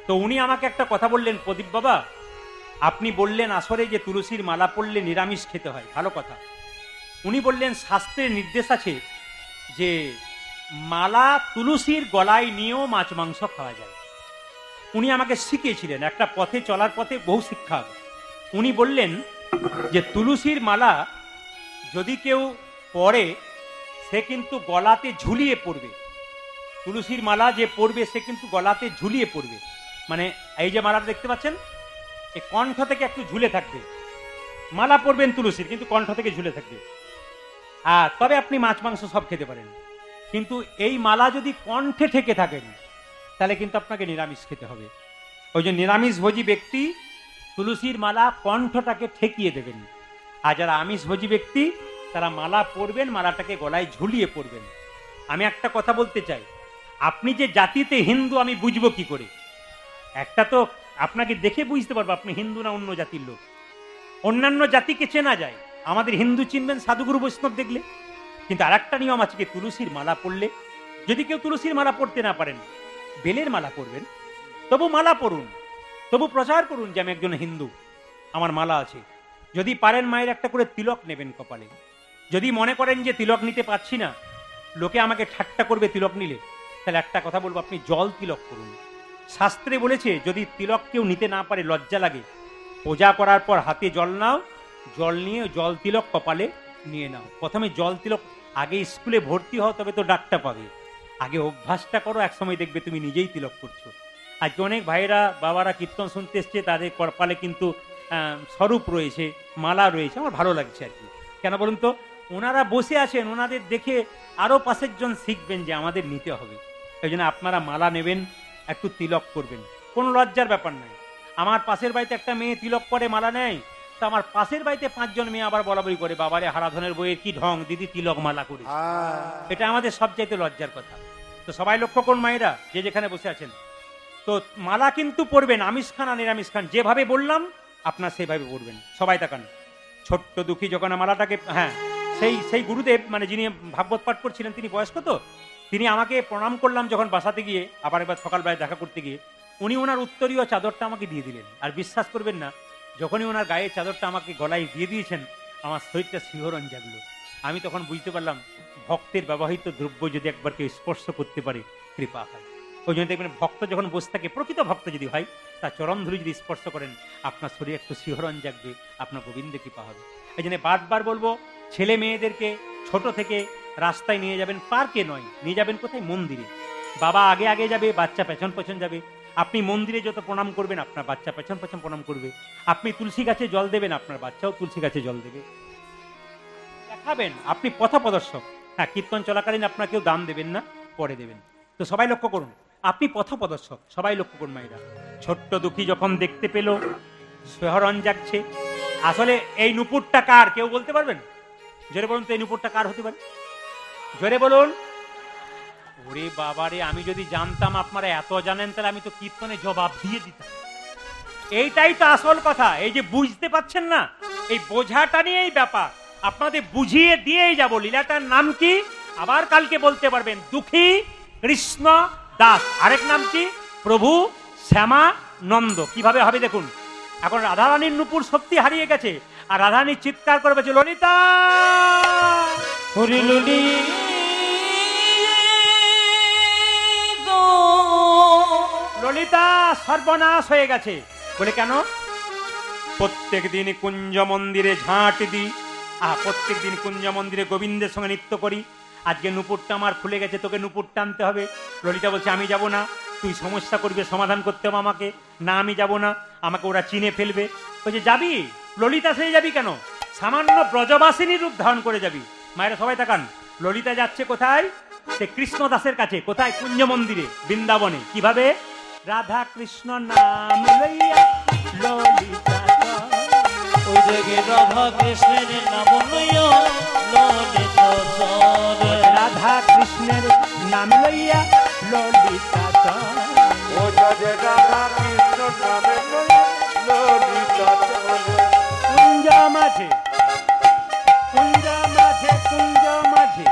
তো উনি আমাকে একটা কথা বললেন, প্রদীপ বাবা আপনি বললেন আসরে যে তুলসীর মালা পড়লে নিরামিষ খেতে হয়, ভালো কথা। উনি বললেন শাস্ত্রের নির্দেশ আছে যে মালা তুলসীর গলায় নিয়েও মাছ মাংস খাওয়া যায়। উনি আমাকে শিখিয়েছিলেন, একটা পথে চলার পথে বহু শিক্ষা। উনি বললেন যে তুলসীর মালা যদি কেউ পরে সে কিন্তু গলাতে ঝুলিয়ে পড়বে। তুলসীর মালা যে পড়বে সে কিন্তু গলাতে ঝুলিয়ে পড়বে, মানে এই যে মালাটা দেখতে পাচ্ছেন এই কণ্ঠ থেকে একটু ঝুলে থাকবে। মালা পরবেন তুলসীর, কিন্তু কণ্ঠ থেকে ঝুলে থাকবে। তবে আপনি মাছ মাংস সব খেতে পারেন, কিন্তু এই মালা যদি কণ্ঠে ঠেকে থাকেন তাহলে কিন্তু আপনাকে নিরামিষ খেতে হবে। ওই যে নিরামিষভোজী ব্যক্তি তুলসীর মালা কণ্ঠটাকে ঠেকিয়ে দেবেন, আর যারা আমিষভোজী ব্যক্তি তারা মালা পরবেন, মালাটাকে গলায় ঝুলিয়ে পরবেন। আমি একটা কথা বলতে চাই, আপনি যে জাতিতে হিন্দু আমি বুঝবো কি করে? একটা তো আপনাকে দেখে বুঝতে পারবো আপনি হিন্দু না অন্য জাতির লোক। অন্যান্য জাতিকে চেনা যায়, আমাদের হিন্দু চিনবেন সাধুগুরু বৈষ্ণব দেখলে। কিন্তু আর একটা নিয়ম আছে, কি তুলসীর মালা পড়লে, যদি কেউ তুলসীর মালা পড়তে না পারেন বেলের মালা পরবেন, তবু মালা পড়ুন, তবু প্রচার করুন যে আমি একজন হিন্দু, আমার মালা আছে। যদি পারেন মায়ের একটা করে তিলক নেবেন কপালে। যদি মনে করেন যে তিলক নিতে পারছি না, লোকে আমাকে ঠাট্টা করবে তিলক নিলে, তাহলে একটা কথা বলবো, আপনি জল তিলক করুন। শাস্ত্রে বলেছে যদি তিলক কেউ নিতে না পারে, লজ্জা লাগে, পূজা করার পর হাতে জল নাও, জল নিয়ে জল তিলক কপালে নিয়ে নাও। প্রথমে জল তিলক, আগে স্কুলে ভর্তি হও তবে তো ডাকটা পাবে, আগে অভ্যাসটা করো, একসময় দেখবে তুমি নিজেই তিলক করছো। আজকে অনেক ভাইরা বাবারা কীর্তন শুনতে এসছে, তাদের কপালে কিন্তু স্বরূপ রয়েছে, মালা রয়েছে, আমার ভালো লাগছে আর কি। কেন বলুন তো, ওনারা বসে আছেন, ওনাদের দেখে আরো পাশের জন শিখবেন যে আমাদের নিতে হবে। এই জন্য আপনারা মালা নেবেন, একটু তিলক করবেন, কোনো লজ্জার ব্যাপার নাই। আমার পাশের বাড়িতে একটা মেয়ে তিলক করে মালা নেয়, তো আমার পাশের বাড়িতে 5 জন মেয়ে আবার বলাবলি করে, বাবারে হারাধনের বইয়ের কি ঢং, দিদি তিলক মালা করিস। এটা আমাদের সবচাইতে লজ্জার কথা। তো সবাই লক্ষ্য করুন মায়েরা, যে যেখানে বসে আছেন, তো মালা কিন্তু পড়বেন, আমিষ খান আর নিরামিষ খান, যেভাবে বললাম আপনার সেভাবে পড়বেন। সবাই তাকান। ছোট্ট দুঃখী যখন মালাটাকে, হ্যাঁ সেই গুরুদেব, মানে যিনি ভাগবত পাঠ করছিলেন, তিনি বয়স্ক, তো তিনি আমাকে প্রণাম করলাম যখন বাসাতে গিয়ে, আবার এবার সকালবেলায় দেখা করতে গিয়ে, উনি ওনার উত্তরীয় চাদরটা আমাকে দিয়ে দিলেন। আর বিশ্বাস করবেন না, যখনই ওনার গায়ে চাদরটা আমাকে গলায় দিয়ে দিয়েছেন, আমার শরীরটা শিহরণ জাগলো। আমি তখন বুঝতে পারলাম ভক্তের ব্যবহৃত দ্রব্য যদি একবার কেউ স্পর্শ করতে পারে, কৃপা হয়। ওই জন্য দেখবেন ভক্ত যখন বসে থাকে, প্রকৃত ভক্ত যদি হয়, তার চরণ ধরে যদি স্পর্শ করেন, আপনার শরীরে একটু শিহরণ জাগবে, আপনার গোবিন্দের কৃপা হবে। এই জন্য বারবার বলবো, ছেলে মেয়েদেরকে ছোট থেকে রাস্তায় নিয়ে যাবেন, পার্কে নয়, নিয়ে যাবেন কোথায়? মন্দিরে। বাবা আগে আগে যাবে, বাচ্চা পেছন পেছন যাবে। আপনি মন্দিরে যত প্রণাম করবেন, আপনার বাচ্চা পেছন পেছন প্রণাম করবে। আপনি তুলসী গাছে জল দেবেন, আপনার বাচ্চাও তুলসী গাছে জল দেবে। দেখাবেন আপনি পথপ্রদর্শক। হ্যাঁ, কীর্তন চলাকালীন আপনার কেউ দাম দেবেন না, পরে দেবেন। তো সবাই লক্ষ্য করুন, আপনি পথপ্রদর্শক, সবাই লক্ষ্য করুন মায়েরা। ছোট্ট দুঃখী যখন দেখতে পেল শিহরণ জাগছে, আসলে এই নুপুরটা কার কেউ বলতে পারবেন? জোরে বলুন তো, এই নুপুরটা কার হতে পারে? জোরে বলুন। ওরে বাবারে, আমি যদি জানতাম আপনারা এত জানেন, তাহলে আমি তো কীর্তনে জবাব দিয়ে দিতাম। এইটাই তো আসল কথা। এই যে বুঝতে পাচ্ছেন না, এই বোঝাটা নিয়েই ব্যাপার। আপনাদের বুঝিয়ে দিয়েই যাব। লীলাটার নাম কি আবার কালকে বলতে পারবেন? দুঃখী কৃষ্ণ দাস। আরেক নাম কি? প্রভু শ্যামানন্দ। কিভাবে হবে দেখুন। এখন রাধারানীর নূপুর সত্যি হারিয়ে গেছে, আর রাধারানী চিৎকার করে বলছে, ললিতা হরি ললি ললিতা সর্বনাশ হয়ে গেছে। বলে কেন? প্রত্যেক দিন কুঞ্জ মন্দিরে ঝাঁট দিই, প্রত্যেক দিন কুঞ্জ মন্দিরে গোবিন্দের সঙ্গে নৃত্য করি, আজকে নুপুরটা আমার খুলে গেছে, তোকে নুপুর টানতে হবে। ললিতা বলছে, আমি যাব না, তুই সমস্যা করবে, সমাধান করতে হবে আমাকে। না, আমি যাব না, আমাকে ওরা চিনে ফেলবে। বলছে, যাবি? ললিতা সেজে যাবি কেন? সামান্য ব্রজবাসিনী রূপ ধারণ করে যাবি। মায়েরা সবাই তাকান, ললিতা যাচ্ছে কোথায়? সে কৃষ্ণ দাসের কাছে। কোথায়? কুঞ্জ মন্দিরে, বৃন্দাবনে। কিভাবে? রাধা কৃষ্ণ নাম লইয়া ললিতা, ওই জায়গায় রাধা কৃষ্ণের নাম লইয়া ললিতা চলে। রাধা কৃষ্ণের নাম লইয়া ললিতা চলে। ও জাগে রাধা কৃষ্ণ নামে ললিতা চলে। কুঞ্জ মাঝে কুঞ্জ মাঝে কুঞ্জ মাঝে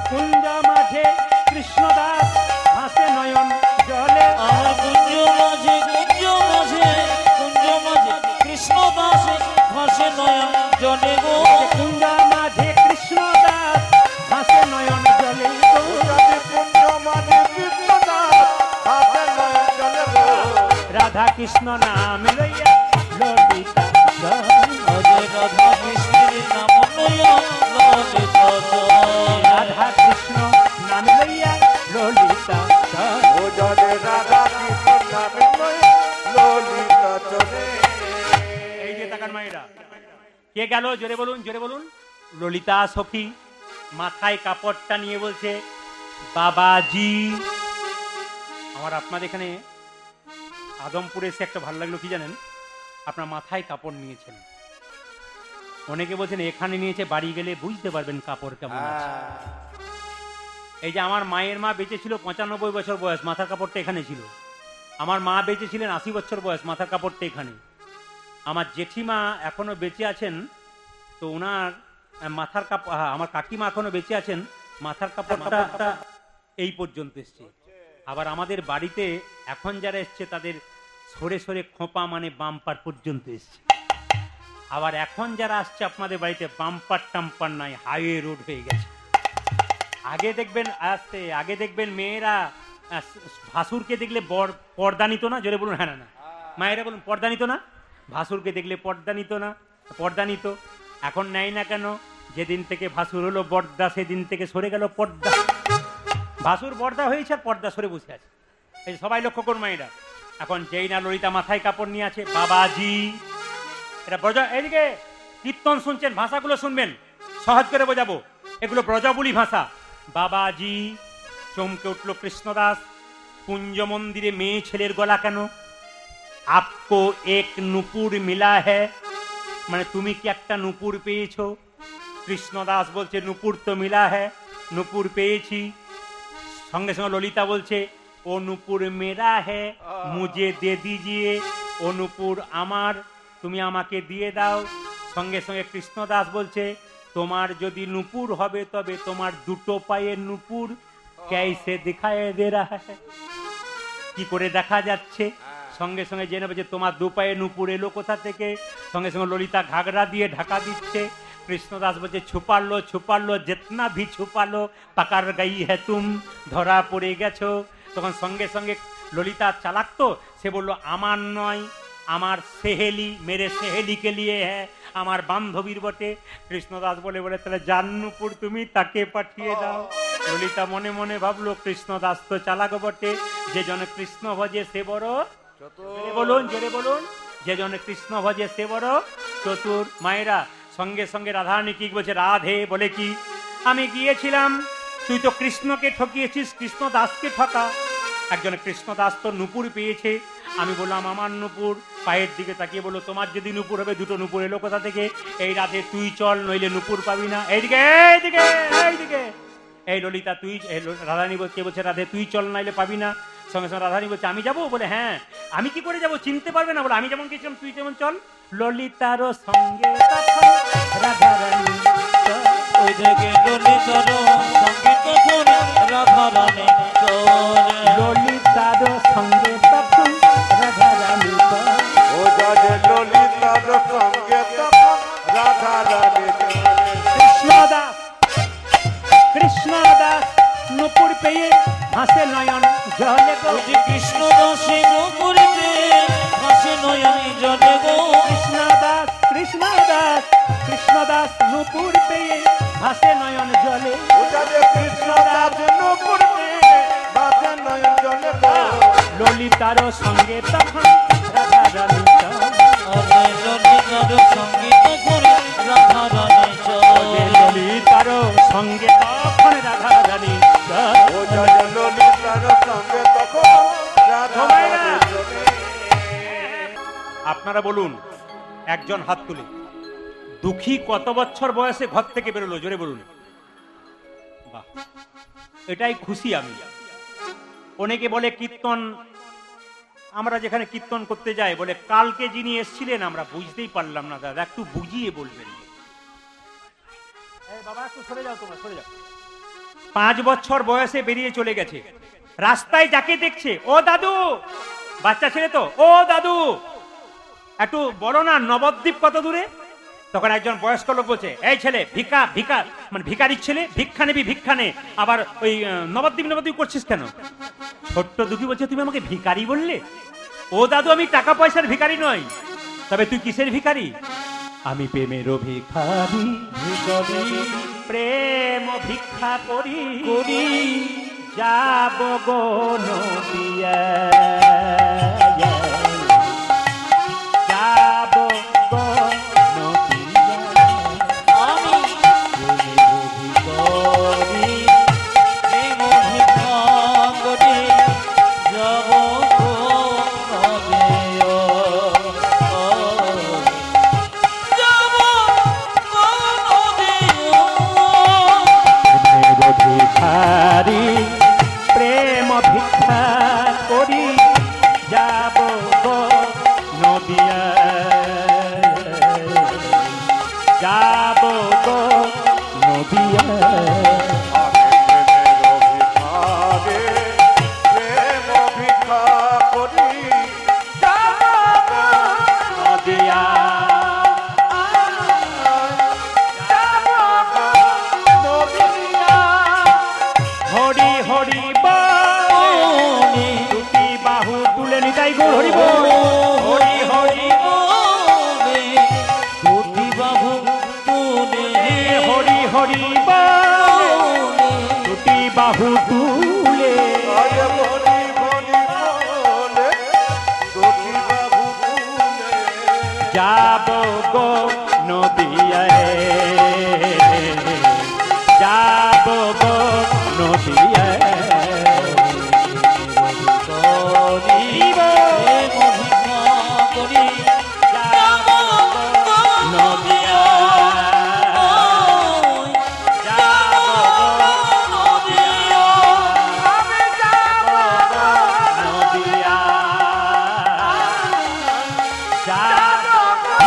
কুঞ্জ মাঝে কৃষ্ণদাস হাসে নয়ন জলে আমার কুঞ্জ মাঝে কৃষ্ণ দাসে ভাসে নয়ন জলে গো কুঞ্জ মাঝে কৃষ্ণদাস হাসে নয়ন জলে গো রাধা কৃষ্ণ নাম লইয়া ললিতা অজয় রাধা কৃষ্ণের নাম লইয়া ললিতা চলে রাধা কৃষ্ণ নাম লইয়া ললিতা এই যে তাকান মায়েরা কে গেল জোরে বলুন জোরে বলুন ললিতা সখী মাথায় কাপড়টা নিয়ে বলছে বাবাজি আমার আপনাদের এখানে আদমপুরে এসে একটা ভালো লাগলো কি জানেন আপনার মাথায় কাপড় নিয়েছেন অনেকে বলছেন এখানে নিয়েছে বাড়ি গেলে বুঝতে পারবেন কাপড় কেমন আছে এই যে আমার মায়ের মা বেঁচে ছিল 95 বছর বয়স মাথার কাপড়টা এখানে ছিল আমার মা বেঁচে ছিলেন 80 বছর বয়স মাথার কাপড়টা এখানে আমার জেঠিমা এখনো বেঁচে আছেন তো ওনার মাথার কাপড় আমার কাকিমা এখনো বেঁচে আছেন মাথার কাপড়টা এই পর্যন্ত এসছে আবার আমাদের বাড়িতে এখন যারা এসছে তাদের সরে সরে খোঁপা মানে বাম্পার পর্যন্ত এসছে আবার এখন যারা আসছে আপনাদের বাড়িতে বাম্পার টাম্পার নাই হাইওয়ে রোড হয়ে গেছে আগে দেখবেন মেয়েরা ভাসুরকে দেখলে পর্দা নিত না জোরে বলুন হ্যাঁ না মায়েরা বলুন পর্দা নিত না ভাসুরকে দেখলে পর্দা নিত এখন নেয় না কেন যেদিন থেকে ভাসুর হলো বর্দা সেদিন থেকে সরে গেল পর্দা ভাসুর বর্দা হয়েছে আর পর্দা সরে বসে আছে এই সবাই লক্ষ্য করুন মায়েরা এখন যেই না ললিতা মাথায় কাপড় নিয়ে আছে বাবাজি এটা এদিকে কীর্তন শুনছেন ভাষাগুলো শুনবেন সহজ করে বোঝাবো এগুলো ব্রজবুলি ভাষা বাবাজি চমকে উঠল কৃষ্ণদাস কুঞ্জ মন্দিরে মেয়ে ছেলের গলা কেন আপকো এক নুপুর মিলা হ্যায় মানে তুমি কি একটা নুপুর পেয়েছো কৃষ্ণদাস বলছে নুপুর তো মিলা হ্যায় নুপুর পেয়েছি সঙ্গে সঙ্গে ললিতা বলছে ও নুপুর মেরা হ্যায় মুঝে দে দিজিয়ে ও নুপুর আমার তুমি আমাকে দিয়ে দাও সঙ্গে সঙ্গে কৃষ্ণদাস বলছে তোমার যদি নুপুর হবে তবে তোমার দুটো পায়ের নুপুর कैसे दिखाई दे रहा है কি করে দেখা যাচ্ছে সঙ্গে সঙ্গে জেনে যে তোমার দু পায়ে নুপুর এলো কোথা থেকে সঙ্গে সঙ্গে ললিতা ঘাগরা দিয়ে ঢাকা দিচ্ছে কৃষ্ণদাস বলছে ছুপালো जितना भी छुपालो पकड़ गई है तुम ধরা পড়ে গেছো তখন সঙ্গে সঙ্গে ললিতা চালাক তো সে বললো আমার নয় আমার সেহেলি মেরে সেহেলিকে লিয়ে হ্যাঁ আমার বান্ধবীর বটে কৃষ্ণদাস বলে তাহলে জান্নুপুর তুমি তাকে পাঠিয়ে দাও ললিতা মনে মনে ভাবলো কৃষ্ণদাস তো চালাক বটে যে জন কৃষ্ণ ভজে সে বড় জোরে বলুন যে জন কৃষ্ণ ভজে সে বড় চতুর মায়েরা সঙ্গে সঙ্গে রাধারানী কি বলছে রাধে বলে কি আমি গিয়েছিলাম তুই তো কৃষ্ণকে ঠকিয়েছিস কৃষ্ণদাসকে ঠকা একজন কৃষ্ণদাস তো নুপুর পেয়েছে আমি বললাম আমার নুপুর পায়ের দিকে তাকিয়ে বললো তোমার যদি নুপুর হবে দুটো নুপুর এলো কোথা থেকে এই রাধে তুই চল নইলে নুপুর পাবি না এইদিকে এই ললিতা তুই রাধারানী বলছে রাধে তুই চল নাইলে পাবি না সঙ্গে সঙ্গে রাধারানী বলছে আমি যাবো বলে হ্যাঁ আমি কি করে যাবো চিনতে পারবে না বলে আমি যেমন গেছিলাম তুই যেমন চল ললিতারও সঙ্গে রাধারানী ওই দেখে ললিতারও সঙ্গে তখন রাধারানী চলে ললিতারও সঙ্গে তখন রাধারানী ও যাদের ললিতারও সঙ্গে তখন রাধারানী কৃষ্ণদাস নুপুর পেয়ে হাসে নয়ন জলে গো কৃষ্ণদাসে নুপুর পেয়ে হাসে নয়ন জলে গো কৃষ্ণদাস নুপুর পেয়ে হাসে নয়ন জলে কৃষ্ণদাস নুপুর পেয়ে হাসে নয়ন জলে ললিতারও সঙ্গে তখন রাধারানী ললিতারও সঙ্গে তখন রাধারানী চলে ললিতারও সঙ্গে তখন রাধারানী ললিতারও সঙ্গে তখন রাধারানী আপনারা বলুন একজন হাত তুলে দুঃখী কত বছর বয়সে ঘর থেকে বেরোলো জোরে বলুন বাহ এটাই খুশি আমি অনেকে বলে কীর্তন আমরা যেখানে কীর্তন করতে যাই বলে কালকে যিনি এসেছিলেন আমরা বুঝতেই পারলাম না দাদা, একটু বুঝিয়ে বলবেন। বাবা একটু সরে যাও, তোমরা সরে যাও। 5 বছর বয়সে বেরিয়ে চলে গেছে, রাস্তায় যাকে দেখছে ও দাদু, বাচ্চা ছেলে তো, ও দাদু একটু বলো না নবদ্বীপ কত দূরে। তখন একজন বয়স্ক লোক বলছে, এই ছেলে ভিকা ভিকা মানে ভিকারির ছেলে, ভিক্ষা নেবি ভিক্ষা নে, আবার ওই নবদ্বীপ নবদ্বীপ করছিস কেন? ছোট্ট দুঃখী বলছে, তুমি আমাকে ভিখারি বললে? ও দাদু আমি টাকা পয়সার ভিখারি নই, তবে তুই কিসের ভিখারি? আমি প্রেমেরও ভিখারি, প্রেম ভিক্ষা করি করি যাব গো নদিয়া, যাব গো নদিয়া, আমি করি প্রেম ভিক্ষা করি যাব গো নদিয়া, যাব গো নদিয়া। প্রেমের ভিখারি প্রেম ভিক্ষা করি যাব গো নদিয়া, যাব গো নদিয়া। প্রেম ভিক্ষা করি নদিয়া হরি হরি বলে দুটি বাহু তুলে নিতাই গো হরি বল, হরি হরি বলে দুটি বাহু তুলে হরি হরি বলে দুটি বাহু তুলে আরে বলি বলি বলে দুটি বাহু তুলে যাব গো নদিয়ায়, যাব গো নদিয়ায়। করি প্রেম ভিক্ষা করি যাব গো নদিয়া, যাব গো নদিয়া, আমি যাব গো নদিয়া, যাব গো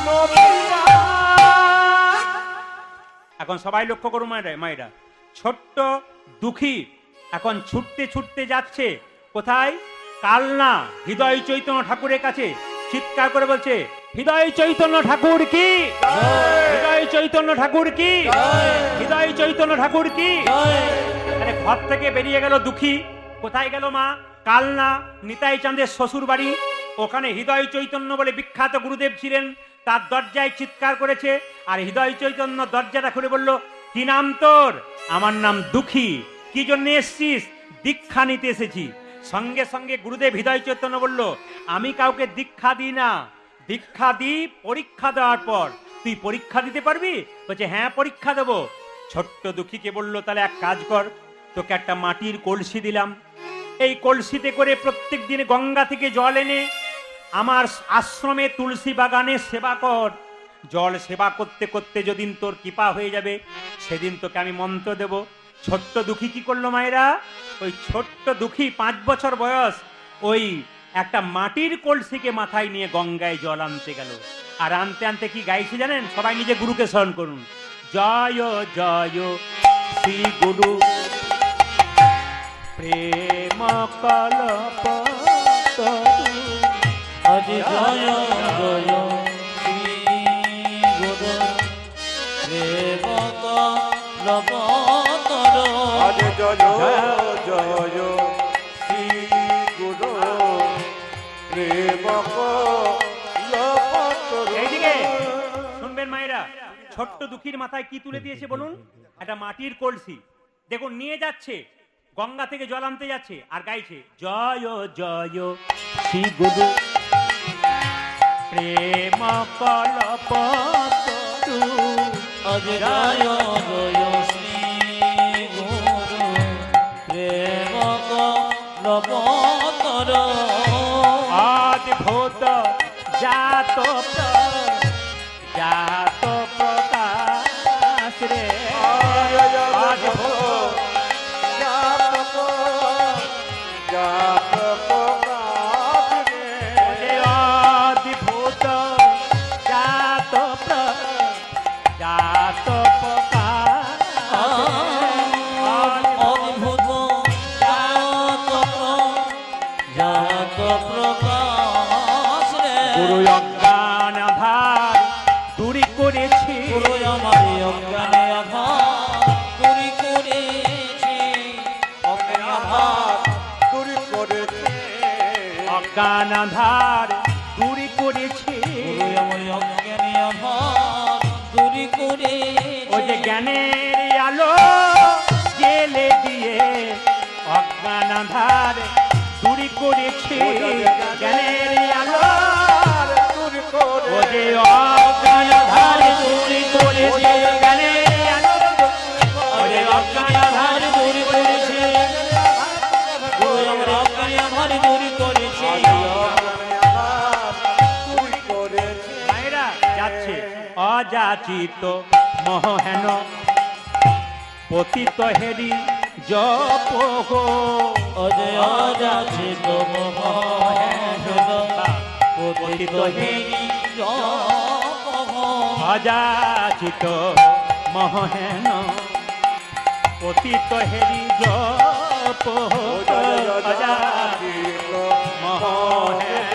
নদিয়া। এখন সবাই লক্ষ্য করুন মায়েরা, ছোট্ট দুঃখী এখন ছুটতে ছুটতে যাচ্ছে কোথায়? কালনা হৃদয় চৈতন্য ঠাকুরের কাছে, চিৎকার করে বলছে, হৃদয় চৈতন্য ঠাকুর কি, হৃদয় চৈতন্য ঠাকুর কি, হৃদয় চৈতন্য ঠাকুর কি। আরে ঘর থেকে বেরিয়ে গেল দুঃখী, কোথায় গেল মা? কালনা নিতাই চাঁদের শ্বশুর বাড়ি, ওখানে হৃদয় চৈতন্য বলে বিখ্যাত গুরুদেব ছিলেন, তার দরজায় চিৎকার করেছে। আর হৃদয় চৈতন্য দরজাটা খুলে বলল, কি নাম তোর? আমার নাম দুঃখী। কি জন্য এসছিস? দীক্ষা নিতে এসেছি। সঙ্গে সঙ্গে গুরুদেব হৃদয় চৈতন্য বলল, আমি কাউকে দীক্ষা দিই না, দীক্ষা দিই পরীক্ষা দেওয়ার পর। তুই পরীক্ষা দিতে পারবি? বলছে হ্যাঁ পরীক্ষা দেবো। ছোট্ট দুঃখীকে বলল, তাহলে এক কাজ কর, তোকে একটা মাটির কলসি দিলাম, এই কলসিতে করে প্রত্যেক দিন গঙ্গা থেকে জল এনে আমার আশ্রমে তুলসী বাগানে সেবা কর। জল সেবা করতে করতে যেদিন তোর কৃপা হয়ে যাবে সেদিন তোকে আমি মন্ত্র দেব। ছোট্ট দুঃখী কি করলো মায়েরা? ওই ছোট্ট দুঃখী 5 বছর বয়স ওই একটা মাটির কলসিকে মাথায় নিয়ে গঙ্গায় জল আনতে গেল। আর আনতে আনতে কি গাইছে জানেন? সবাই নিজে গুরুকে স্মরণ করুন। জয় জয় শ্রী গুরু প্রেম কল্প আজ জয় জয় শ্রী গুরু প্রেম কল্পতর, আজ জয় জয় শ্রী গুরু প্রেম কল্পতর। এইদিকে শুনবেন মায়েরা, ছোট্ট দুঃখীর মাথায় কি তুলে দিয়েছে বলুন? একটা মাটির কলসি। দেখুন নিয়ে যাচ্ছে, গঙ্গা থেকে জল আনতে যাচ্ছে আর গাইছে জয় জয় শ্রী গুরু প্রেম কল্পতরু। আজ জয় জয় শ্রী গুরু প্রেম কল্পতর, অদ্ভুত জাত জাত প্রকাশ রে, অদ্ভুত অজ্ঞান আধার দূরি করেছে। গুরু আমার অজ্ঞানী আধার দূরি করে ও যে জ্ঞানের আলো জেলে দিয়ে অজ্ঞান আধার দূরি করেছে। জ্ঞানের আলো দূর করে ও যে অজ্ঞান আধার দূরি করেছে। জ্ঞানের আলো ও যে অজ্ঞান আধার দূরি করেছে। গুরু আমার অজ্ঞানী আধার দূরি করেছে। দূর করেছে। মায়েরা যাচ্ছে অযাচিত মহেন পতিত হেরি জপ গো। অজয় অযাচিত মহেন পতিত হেরি জপ গো। অযাচিত মহেন পতিত হেরি জপ অযাচিত মহেন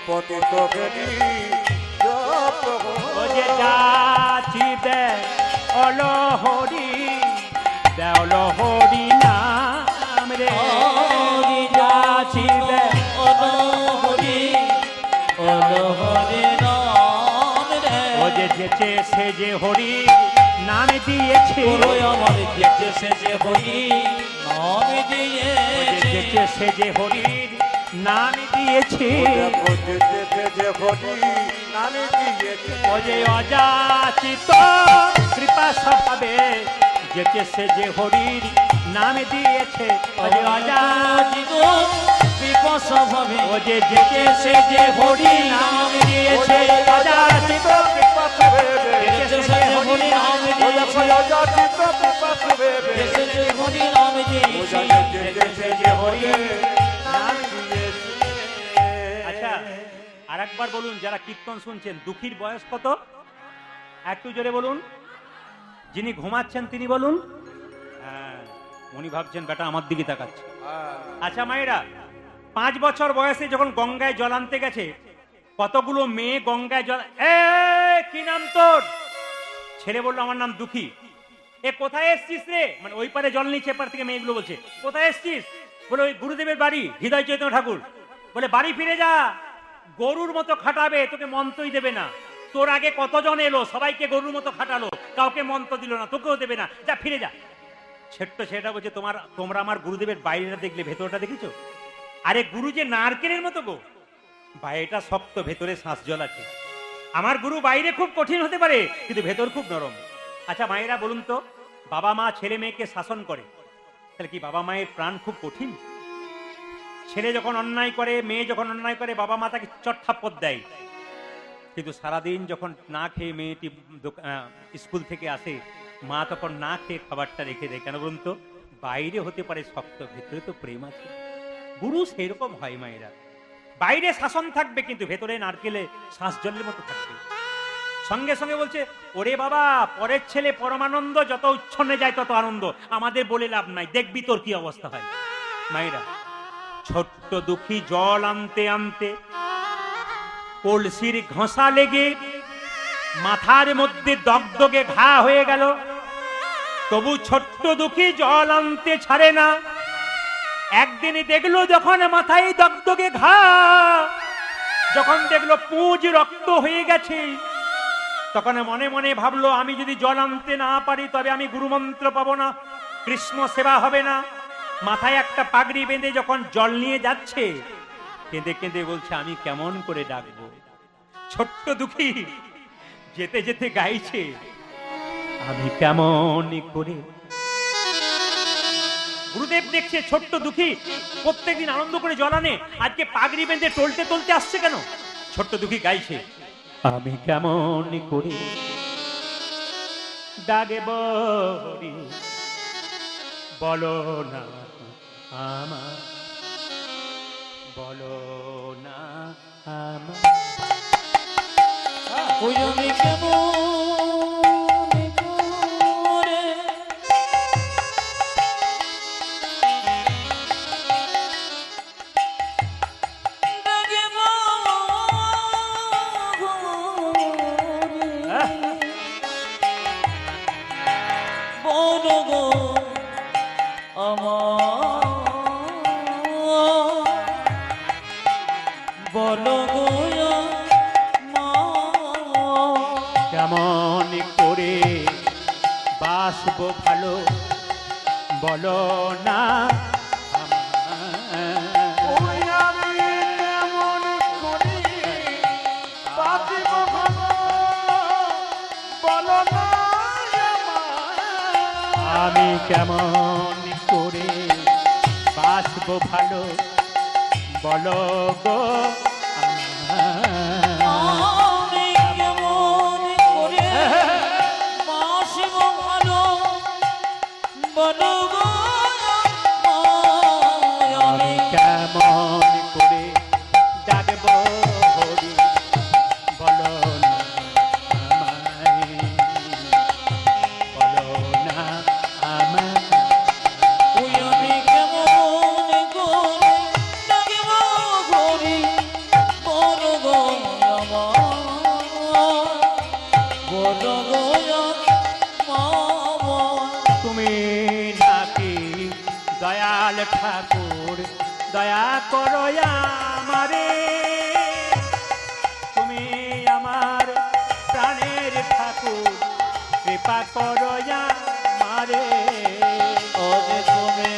পতিত হেরি জপ ও যে যাচি দে অলহরি দেওল হরি নাম রে। হরি যাচি দে হরি হরি নাম রে। ও যে যেচে সে যে হরি নাম দিয়েছে। গুরু আমার যেচে সে যে হরি নাম দিয়েছে। যেচে সে যে হরির নাম দিয়েছে। যে হরি নামে দিয়েছে। ও যে অযাচিত কৃপা স্বভাবে যেচে সে যে হরির নাম দিয়েছে। ও যে অযাচিত কৃপা স্বভাবে ও যে যেচে সে যে হরি নাম দিয়েছে। অযাচিত কৃপা সুবেবে। যেচে সে যে হরি নাম দিয়েছে। অযাচিত কৃপা সুবেবে। যেচে সে হরি নাম দিয়েছে। যেচে সে যে হরি নাম দিয়েছে। আচ্ছা আরেকবার বলুন যারা কীর্তন শুনছেন, দুঃখীর বয়স কত? একটু জোরে বলুন। যিনি ঘুমাচ্ছেন তিনি বলুন। হ্যাঁ, উনি ভাবছেন বেটা আমার দিকে তাকাচ্ছে। আচ্ছা মায়েরা, 5 বছর বয়সে যখন গঙ্গায় জল আনতে গেছে, কতগুলো মেয়ে গঙ্গায় জল। কি নাম তোর? ছেলে বললো আমার নাম দুঃখী। এ কোথায় এসছিস রে? মানে ওই পারে জল নিচ্ছে, এপার থেকে মেয়েগুলো বলছে কোথায় এসছিস? বলে ওই গুরুদেবের বাড়ি, হৃদয় চৈতন্য ঠাকুর। বলে বাড়ি ফিরে যা, গরুর মতো খাটাবে, তোকে মন্ত্রই দেবে না। তোর আগে কতজন এলো, সবাইকে গরুর মতো খাটালো, কাউকে মন্ত্র দিল না, তোকেও দেবে না, যা ফিরে যা। ছোট্ট সেটা বলছে তোমরা আমার গুরুদেবের বাইরেটা দেখলে ভেতরটা দেখেছো? আরে গুরু যে নারকেলের মতো গো, বাইরেটা শক্ত, ভেতরে শ্বাস জল আছে। আমার গুরু বাইরে খুব কঠিন হতে পারে, কিন্তু ভেতর খুব নরম। আচ্ছা মায়েরা বলুন তো, বাবা মা ছেলে মেয়েকে শাসন করে, তাহলে কি বাবা মায়ের প্রাণ খুব কঠিন? ছেলে যখন অন্যায় করে, মেয়ে যখন অন্যায় করে, বাবা মা তাকে চটথাপ্পড় দেয়। কিন্তু সারাদিন যখন না খেয়ে মেয়েটি স্কুল থেকে আসে, মা তখন না খেয়ে খাবারটা রেখে দেয়। কেন বলুন তো? বাইরে হতে পারে শক্ত, ভেতরে তো প্রেম আছে। গুরু সেরকম হয় মায়েরা, বাইরে শাসন থাকবে কিন্তু ভেতরে নারকেলে শ্বাস জলের মতো থাকবে। সঙ্গে সঙ্গে বলছে ওরে বাবা, পরের ছেলে পরমানন্দ, যত উচ্ছন্নে যায় তত আনন্দ, আমাদের বলে লাভ নাই, দেখবি তোর কি অবস্থা হয়। মায়েরা, ছোট্ট দুঃখী জল আনতে আনতে কলসির ঘষা লেগে মাথার মধ্যে দগদগে ঘা হয়ে গেল। তবু ছোট্ট দুঃখী জল আনতে ছাড়ে না। একদিনই দেখলো যখন মাথায় দগদগে ঘা, যখন দেখলো পুঁজ রক্ত হয়ে গেছে, তখন মনে মনে ভাবলো আমি যদি জল আনতে না পারি তবে আমি গুরুমন্ত্র পাবো না, কৃষ্ণ সেবা হবে না। মাথায় একটা পাগড়ি বেঁধে যখন জল নিয়ে যাচ্ছে, কেঁদে কেঁদে বলছে আমি কেমন করে ডাকবো। ছোট্ট দুঃখী যেতে যেতে গাইছে আমি কেমন করে। গুরুদেব দেখছে ছোট্ট দুঃখী প্রত্যেকদিন আনন্দ করে জল আনে, আজকে পাগড়ি বেঁধে টলতে টলতে আসছে কেন? ছোট্ট দুঃখী গাইছে আমি কেমন করে ডাকব হরি, বলো না আমার, বলো না আমার। ওই আমি কেমন করে ডাকিব বড় গো আমার। বলো না ওই আমি কেমন করি বাঁচিব ভালো, বলো না আমায়। আমি কেমন করে বাঁচবো ভালো বলো গো আমায়। আমি কেমন করে বাসব ভালো বলো গো আমায়। আমি কেমন করে ডাকবো হরি বলো না আমায়, বলো না আমায়। ওই আমি কেমন করে ডাকিব হরি বলো গো আমায়, বলো গো আমায়। তুমি নাকি দয়াল ঠাকুর দয়া করো আমারে, তুমি আমার প্রাণের ঠাকুর কৃপা করো আমারে। ওরে তুমি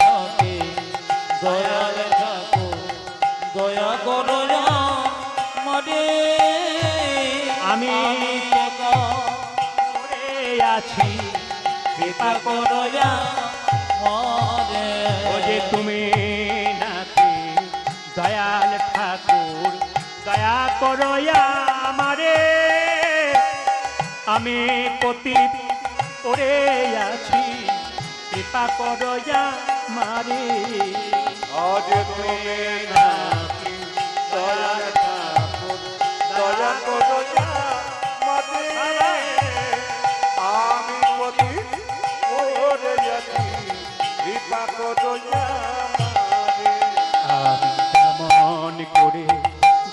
নাকি দয়াল ঠাকুর দয়া করো আমারে, আমি টাকা করে আছি কৃপা করো আমারে। ও যে তুমি নাকি দয়াল ঠাকুর দয়া করো আমারে, আমি পতি করে আছি কৃপা করো আমারে। আজ তুমি নাকি দয়াল ঠাকুর দয়া করো আমারে, আমি পতি ওরে আছি কৃপা করো আমারে। আমি কেমন করে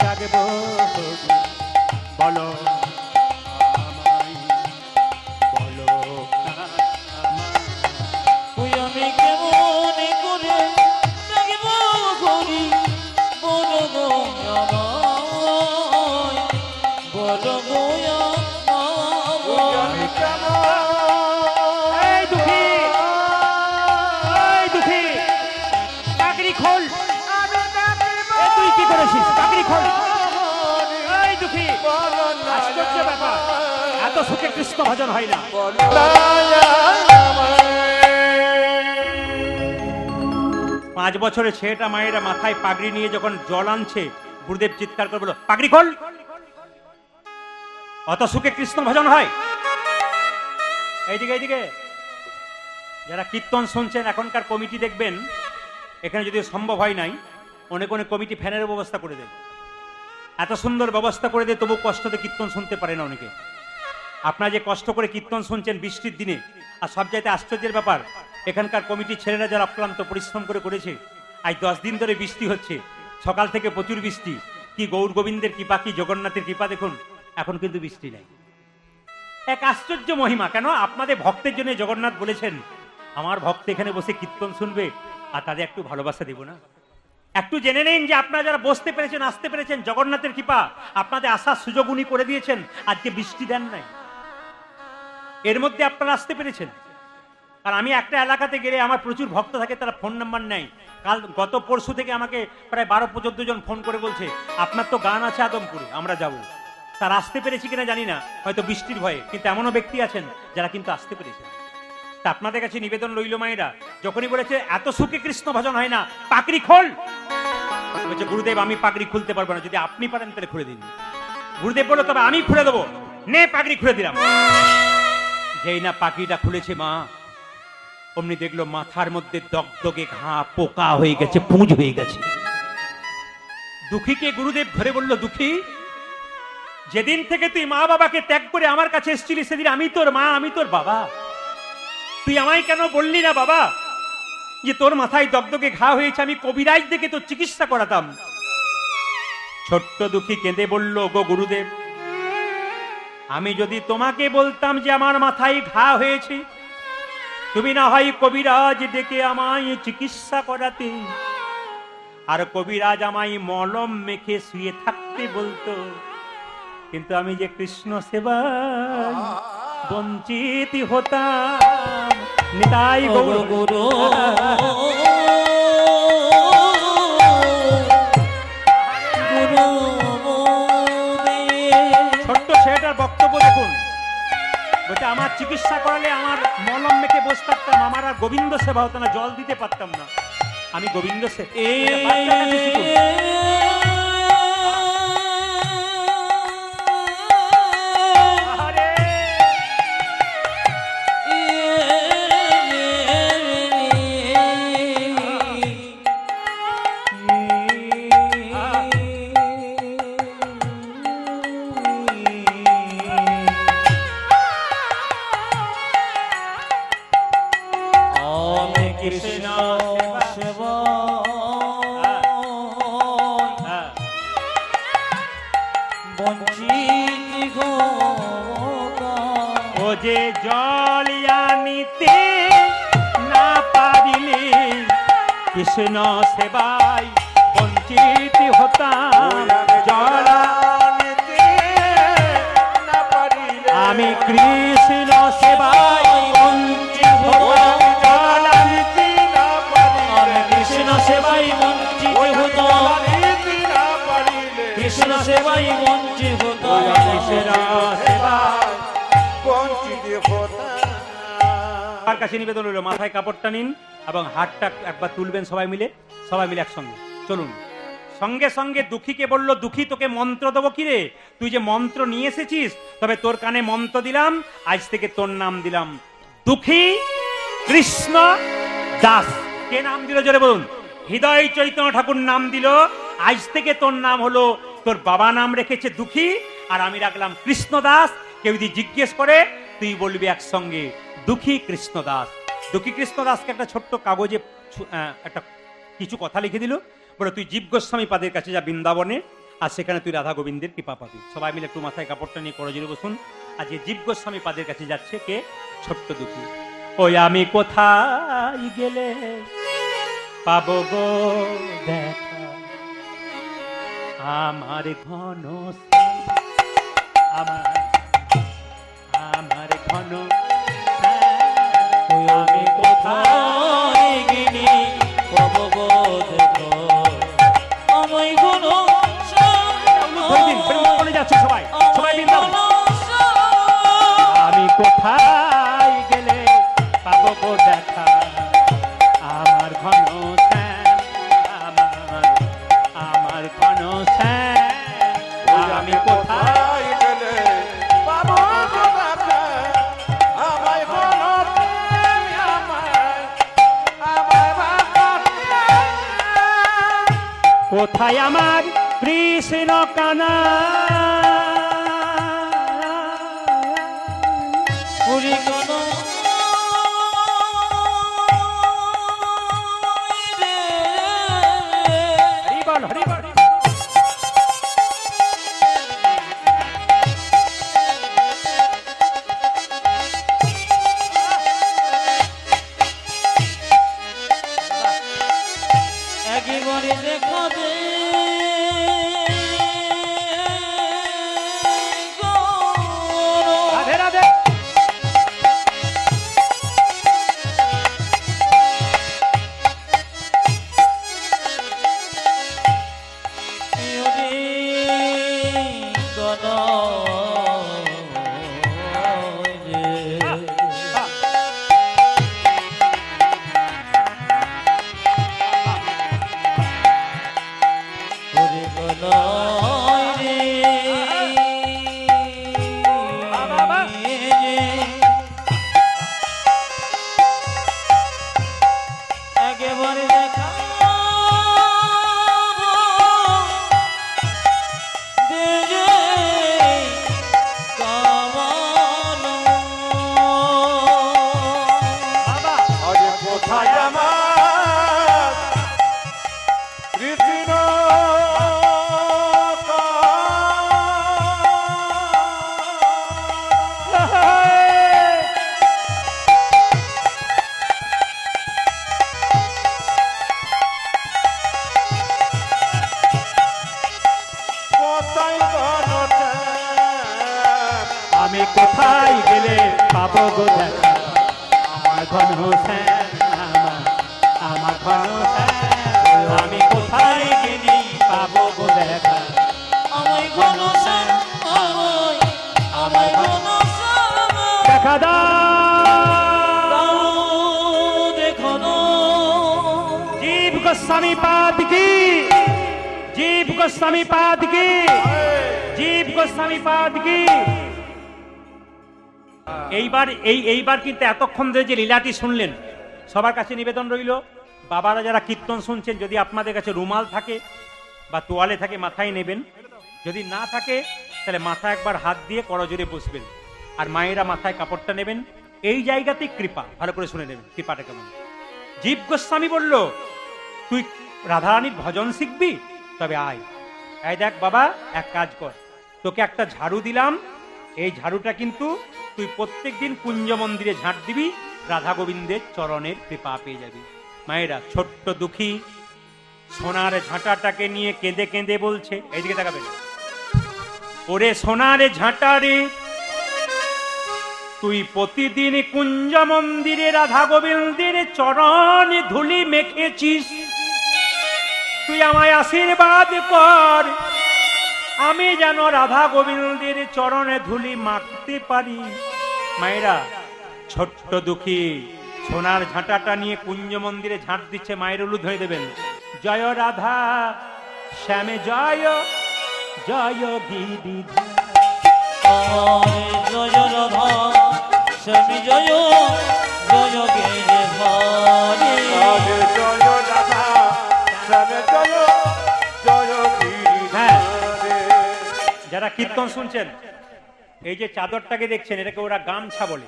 জাগবো বলো আমায়, বলো না আমায়। ওই আমি কেমন করে ডাকিব হরি বলো গো আমায়, বলো গো আমায়। আমি কেমন এই দুঃখী, এই দুঃখী, চাকরি খোল। এ তুই কি করেছিস? চাকরি খোল। এই দুঃখী, আশ্চর্য ব্যাপার, এত সুখে কৃষ্ণ ভজন হয় না। 5 বছরের ছেলেটা মায়েরা মাথায় পাগড়ি নিয়ে যখন জল আনছে, গুরুদেব চিৎকার করে বলল, পাগড়ি খোল। অত সুখে কৃষ্ণ ভজন হয়? এইদিকে এইদিকে, যারা কীর্তন শুনছেন এখনকার কমিটি দেখবেন, এখানে যদি সম্ভব হয় নাই, অনেক অনেক কমিটি ফ্যানের ব্যবস্থা করে দেয়, এত সুন্দর ব্যবস্থা করে দেয়, তবু কষ্টতে কীর্তন শুনতে পারে না অনেকে। আপনারা যে কষ্ট করে কীর্তন শুনছেন বৃষ্টির দিনে, আর সবচাইতে আশ্চর্যের ব্যাপার, এখানকার কমিটির ছেলেরা যারা অক্লান্ত পরিশ্রম করে করেছে, আজ 10 দিন ধরে বৃষ্টি হচ্ছে, সকাল থেকে প্রচুর বৃষ্টি। কি গৌর গোবিন্দের কৃপা, কি জগন্নাথের কৃপা, দেখুন এখন কিন্তু বৃষ্টি নেই। এক আশ্চর্য মহিমা। কেন? আপনাদের ভক্তের জন্য জগন্নাথ বলেছেন, আমার ভক্ত এখানে বসে কীর্তন শুনবে, আর তাদের একটু ভালোবাসা দেব না? একটু জেনে নিন যে আপনারা যারা বসতে পেরেছেন, আসতে পেরেছেন, জগন্নাথের কৃপা, আপনাদের আসার সুযোগ উনি করে দিয়েছেন, আজকে বৃষ্টি দেন নাই, এর মধ্যে আপনারা আসতে পেরেছেন। আর আমি একটা এলাকাতে গেলে আমার প্রচুর ভক্ত থাকে, তারা ফোন নাম্বার নেয়। গত পরশু থেকে আমাকে প্রায় 12-14 জন ফোন করে বলছে, আপনার তো গান আছে আদমপুরে, আমরা যাব। তার আসতে পেরেছি কিনা জানি না, হয়তো বৃষ্টির ভয়ে, কিন্তু এমনও ব্যক্তি আছেন যারা কিন্তু আসতে পেরেছেন। তা আপনাদের কাছে নিবেদন রইল মায়েরা, যখনই বলেছে এত সুখে কৃষ্ণ ভজন হয় না, পাগড়ি খোল, বলছে গুরুদেব আমি পাগড়ি খুলতে পারবো না, যদি আপনি পারেন তাহলে খুলে দিন। গুরুদেব বলল তবে আমি খুলে দেবো, নে পাগড়ি খুলে দিলাম। যেই না পাগড়িটা খুলেছে মা, অমনি দেখলো মাথার মধ্যে দগদগে ঘা, পোকা হয়ে গেছে, পুঁজ হয়ে গেছে। দুঃখীকে গুরুদেব ধরে বলল, দুঃখী, যেদিন থেকে তুই মা বাবাকে ত্যাগ করে আমার কাছে এসেছিলি, সেদিন আমি তোর মা, আমি তোর বাবা, তুই আমায় কেন বললি না বাবা যে তোর মাথায় দগদগে ঘা হয়েছে, আমি কবিরাজ দেখে তোর চিকিৎসা করাতাম? ছোট্ট দুঃখী কেঁদে বলল, গো গুরুদেব, আমি যদি তোমাকে বলতাম যে আমার মাথায় ঘা হয়েছে, তুমি না হয় কবিরাজ ডেকে আমায় চিকিৎসা করাতে, আর কবিরাজ আমায় মলম মেখে শুয়ে থাকতে বলতো, কিন্তু আমি যে কৃষ্ণ সেবায় বঞ্চিত হতাম, নিতাই গৌর গুরু ছোট্ট ছেলেটার বক্তব্য দেখুন, বলছে আমার চিকিৎসা করালে আমার মলম মেখে বসে থাকতাম, আমার আর গোবিন্দ সেবা হতো না, জল দিতে পারতাম না, আমি গোবিন্দ সেবা। বাচ্চার কাছে শিখুন। আহারে, আমি কৃষ্ণ সেবা হ্যাঁ, বঞ্চিত ও যে জল আনিতে না পারিলে কৃষ্ণ সেবায় বঞ্চিত হতাম, জল আমি কৃষ্ণ সেবায় বঞ্চিত হতাম, জল আনিতে না আমি কৃষ্ণ সেবাই বঞ্চিত হতাম, কৃষ্ণ সেবাই বঞ্চিত হতাম, কৃষ্ণ সেবায় বঞ্চিত তার কাছে নিবেদন হলো মাথায় কাপড়টা নিন এবং হাতটা একবার তুলবেন সবাই মিলে একসঙ্গে চলুন। সঙ্গে সঙ্গে দুঃখীকে বলল, দুঃখী তোকে মন্ত্র দেবো কি রে, তুই যে মন্ত্র নিয়ে এসেছিস, তবে তোর কানে মন্ত্র দিলাম, আজ থেকে তোর নাম দিলাম দুঃখী কৃষ্ণ দাস। কে নাম দিল জোরে বলুন? হৃদয় চৈতন্য ঠাকুর নাম দিল, আজ থেকে তোর নাম হলো, তোর বাবা নাম রেখেছে দুঃখী আর আমি রাখলাম কৃষ্ণ দাস। কেউ যদি জিজ্ঞেস করে তুই বলবি একসঙ্গে দুঃখী কৃষ্ণ দাস। দুঃখী কৃষ্ণ দাসকে একটা ছোট্ট কাগজে একটা কিছু কথা লিখে দিল, বলে তুই জীব গোস্বামী পাদের কাছে যা বৃন্দাবনে, আর সেখানে তুই রাধা গোবিন্দের কৃপা পাবি। সবাই মিলে একটু মাথায় কাপড়টা নিয়ে করজোরে বসুন। আর যে জীব গোস্বামী পাদের কাছে যাচ্ছে কে? ছোট্ট দুঃখী। ওই আমি কোথায় গেলে পাবো গো দেখা, আমার ঘন আমার আমার ঘন আমি কোথায় গেলি কব গো দেখো আমায় গুনো চলে যাচ্ছে সবাই বৃন্দাবন। আমি কোথায় গেলে পাবো গো দেখা, আমার ঘন শ্যাম আমার ঘন শ্যাম। আমি কোথায় কোথায় আমার কৃষ্ণ কানা, পুরি কোন হরি বল হরি বল। একেবারে দেখা দে রাধে রাধে। একেবারে দেখা কোথায় আমার কৃষ্ণ আমি কোথায় গেলে পাবো গো দেখা, আমার ঘন শ্যাম আমার ঘন শ্যাম, আমি কোথায় গেলি পাবো গো দেখা। আমায় ঘন শ্যাম আমায় ঘন শ্যাম দেখা দাও দেখো না জীব গোস্বামী পাদ কি, জীব গোস্বামী পাদ কি, জীব গোস্বামী পাদ কি। এইবার কিন্তু এতক্ষণ ধরে যে লীলাটি শুনলেন, সবার কাছে নিবেদন রইল, বাবারা যারা কীর্তন শুনছেন, যদি আপনাদের কাছে রুমাল থাকে বা তোয়ালে থাকে মাথায় নেবেন, যদি না থাকে তাহলে মাথা একবার হাত দিয়ে করজোরে বসবেন, আর মায়েরা মাথায় কাপড়টা নেবেন। এই জায়গাতেই কৃপা, ভালো করে শুনে নেবেন কৃপাটা কেমন। জীব গোস্বামী বলল, তুই রাধারানীর ভজন শিখবি, তবে আয়। এই দেখ বাবা, এক কাজ কর, তোকে একটা ঝাড়ু দিলাম, এই ঝাড়ুটা কিন্তু তুই প্রত্যেক দিন কুঞ্জ মন্দিরে ঝাঁট দিবি, রাধা গোবিন্দের চরণের কৃপা পেয়ে যাবি। মায়েরা ছোট্ট দুঃখী সোনার ঝাঁটাটাকে নিয়ে কেঁদে কেঁদে বলছে, এইদিকে তাকাবেন, ওরে সোনার ঝাঁটা রে, তুই প্রতিদিন কুঞ্জ মন্দিরে রাধা গোবিন্দের চরণ ধুলি মেখেছিস, তুই আমায় আশীর্বাদ কর, আমি যেন রাধা গোবিন্দের চরণে ধুলি মাখতে পারি। মায়েরা ছোট্ট দুঃখী সোনার ঝাঁটাটা নিয়ে কুঞ্জ মন্দিরে ঝাঁট দিচ্ছে, মায়ের উলু ধরে দেবেন, জয় রাধা শ্যামে জয় জয় গিরিধা। জয় রাধা স্বামী জয় জয় গেরে ভারে আগে জয় রাধা শ্যামে জয় জয় হ্যাঁ, গিরিধারে। যারা কীর্তন শুনছেন, এই যে চাদরটাকে দেখছেন, এটাকে ওরা গামছা বলে,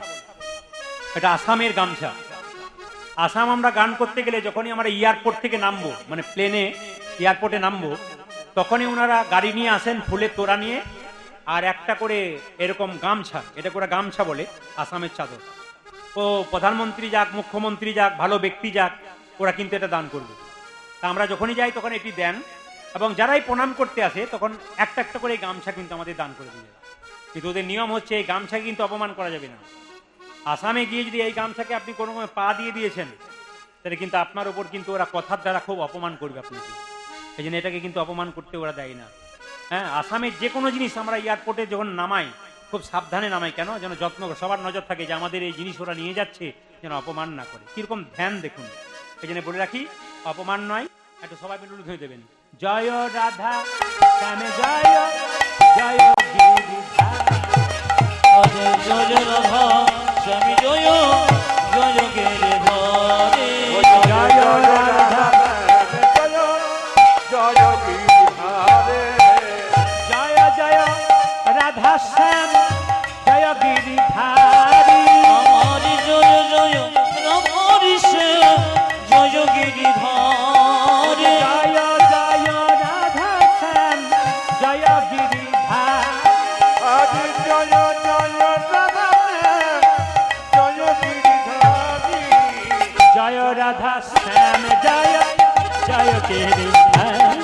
এটা আসামের গামছা। আসাম আমরা গান করতে গেলে যখনই আমরা এয়ারপোর্ট থেকে নামবো, মানে প্লেনে এয়ারপোর্টে নামবো, তখনই ওনারা গাড়ি নিয়ে আসেন ফুলের তোড়া নিয়ে, আর একটা করে এরকম গামছা, এটা করে গামছা বলে, আসামের চাদর। ও প্রধানমন্ত্রী যাক, মুখ্যমন্ত্রী যাক, ভালো ব্যক্তি যাক, ওরা কিন্তু এটা দান করবে। তা আমরা যখনই যাই তখন এটি দেন, এবং যারাই প্রণাম করতে আসে তখন একটা একটা করে এই গামছা কিন্তু আমাদের দান করে দিয়ে যায়। কিন্তু ওদের নিয়ম হচ্ছে এই গামছাকে কিন্তু অপমান করা যাবে না। আসামে গিয়ে যদি এই গামছাকে আপনি কোনো পা দিয়ে দিয়েছেন, তাহলে কিন্তু আপনার ওপর কিন্তু ওরা কথার দ্বারা খুব অপমান করবে আপনাকে। এই জন্য এটাকে কিন্তু অপমান করতে ওরা দেয় না। হ্যাঁ, আসামের যে কোনো জিনিস আমরা এয়ারপোর্টে যখন নামাই, খুব সাবধানে নামাই, কেন যেন যত্ন, সবার নজর থাকে যে আমাদের এই জিনিস ওরা নিয়ে যাচ্ছে, যেন অপমান না করে। কিরকম ধ্যান দেখুন। এই জন্য বলে রাখি, অপমান নয়, একটু সবাই মিলে ধরে দেবেন, জয় রাধা শ্যামে জয় জয় গিরিধা। জয় রাধা স্বামী জয় জয় গেরে ভারে জয় রাধা শ্যামে জয় জয় গিরিধারে। জয় জয় রাধা শ্যাম জয় গিরিধারী। আমার জয় জয় রাধার শ্যাম জয় গিরি ভারে জয় জয় রাধা শ্যাম জয় গিরিধার। আগে জয় জয় রাধা জয় গিরিধারি। জয় রাধা শ্যাম জয় জয় গিরিধার।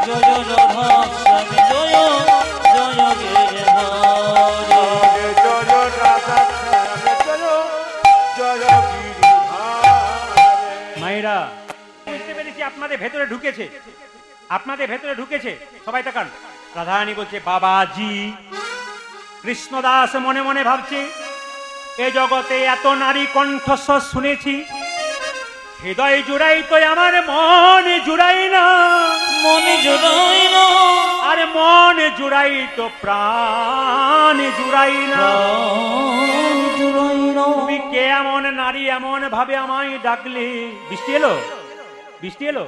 জয় রাধা স্বামী জয় জয় গেরে ভারে আগে জয় রাধা শ্যামে জয় জয় গিরিধারে। মায়েরা বুঝতে পেরেছি আপনাদের ভেতরে ঢুকেছে, আপনাদের ভেতরে ঢুকেছে। সবাই তাকান, রাধারানী বলছে, বাবাজি। কৃষ্ণদাস মনে মনে ভাবছে, এ জগতে এত নারী কণ্ঠস্বর শুনেছি, হৃদয় জুড়াই তো আমার মন জুড়াই না, মনে জোড়াই না আর মন জুড়াই তো প্রাণ জুড়াই না। প্রাণ জোড়াই না তুমি কে এমন নারী এমন ভাবে আমায় ডাকলে? বৃষ্টি এলো, বৃষ্টি এলো,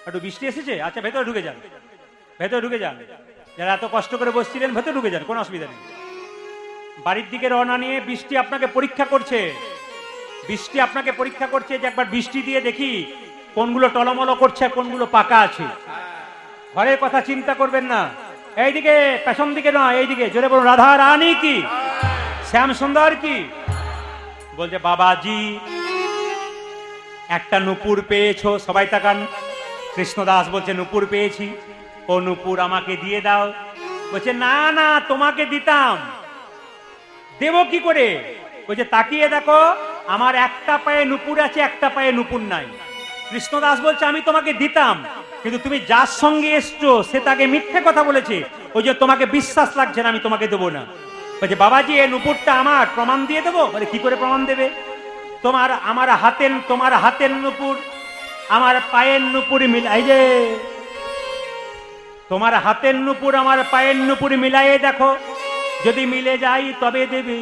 একটু বৃষ্টি এসেছে। আচ্ছা, ভেতরে ঢুকে যান, ভেতরে ঢুকে যান। যারা এত কষ্ট করে বসছিলেন ভেতরে ঢুকে যান, কোনো অসুবিধা নেই। বাড়ির দিকে রওনা নিয়ে বৃষ্টি আপনাকে পরীক্ষা করছে, বৃষ্টি আপনাকে পরীক্ষা করছে যে একবার বৃষ্টি দিয়ে দেখি কোনগুলো টলমলো করছে আর কোনগুলো পাকা আছে। ঘরের কথা চিন্তা করবেন না, এইদিকে, পেছন দিকে নয়, এইদিকে। জোরে বলুন, রাধা রানী কি, শ্যাম সুন্দর কি। বলছে, বাবাজি একটা নুপুর পেয়েছো। সবাই তাকান, কৃষ্ণদাস বলছে, নুপুর পেয়েছি। ও নুপুর আমাকে দিয়ে দাও। বলছে, না না, তোমাকে দিতাম। দেব কি করে? ওই যে তাকিয়ে দেখো, আমার একটা পায়ে নুপুর আছে, একটা পায়ে নুপুর নাই। কৃষ্ণদাস বলছে আমি তোমাকে দিতাম, কিন্তু তুমি যার সঙ্গে এসছো সে তাকে মিথ্যে কথা বলেছে, ওই যে তোমাকে বিশ্বাস লাগছে না, আমি তোমাকে দেবো না। বলছে বাবাজি এই নুপুরটা আমার, প্রমাণ দিয়ে দেবো। বলে কি করে প্রমাণ দেবে? তোমার হাতের নুপুর আমার পায়ের নুপুর মিলাই, যে তোমার হাতের নুপুর আমার পায়ের নুপুর মিলাইয়ে দেখো, যদি মিলে যাই তবে দেবে।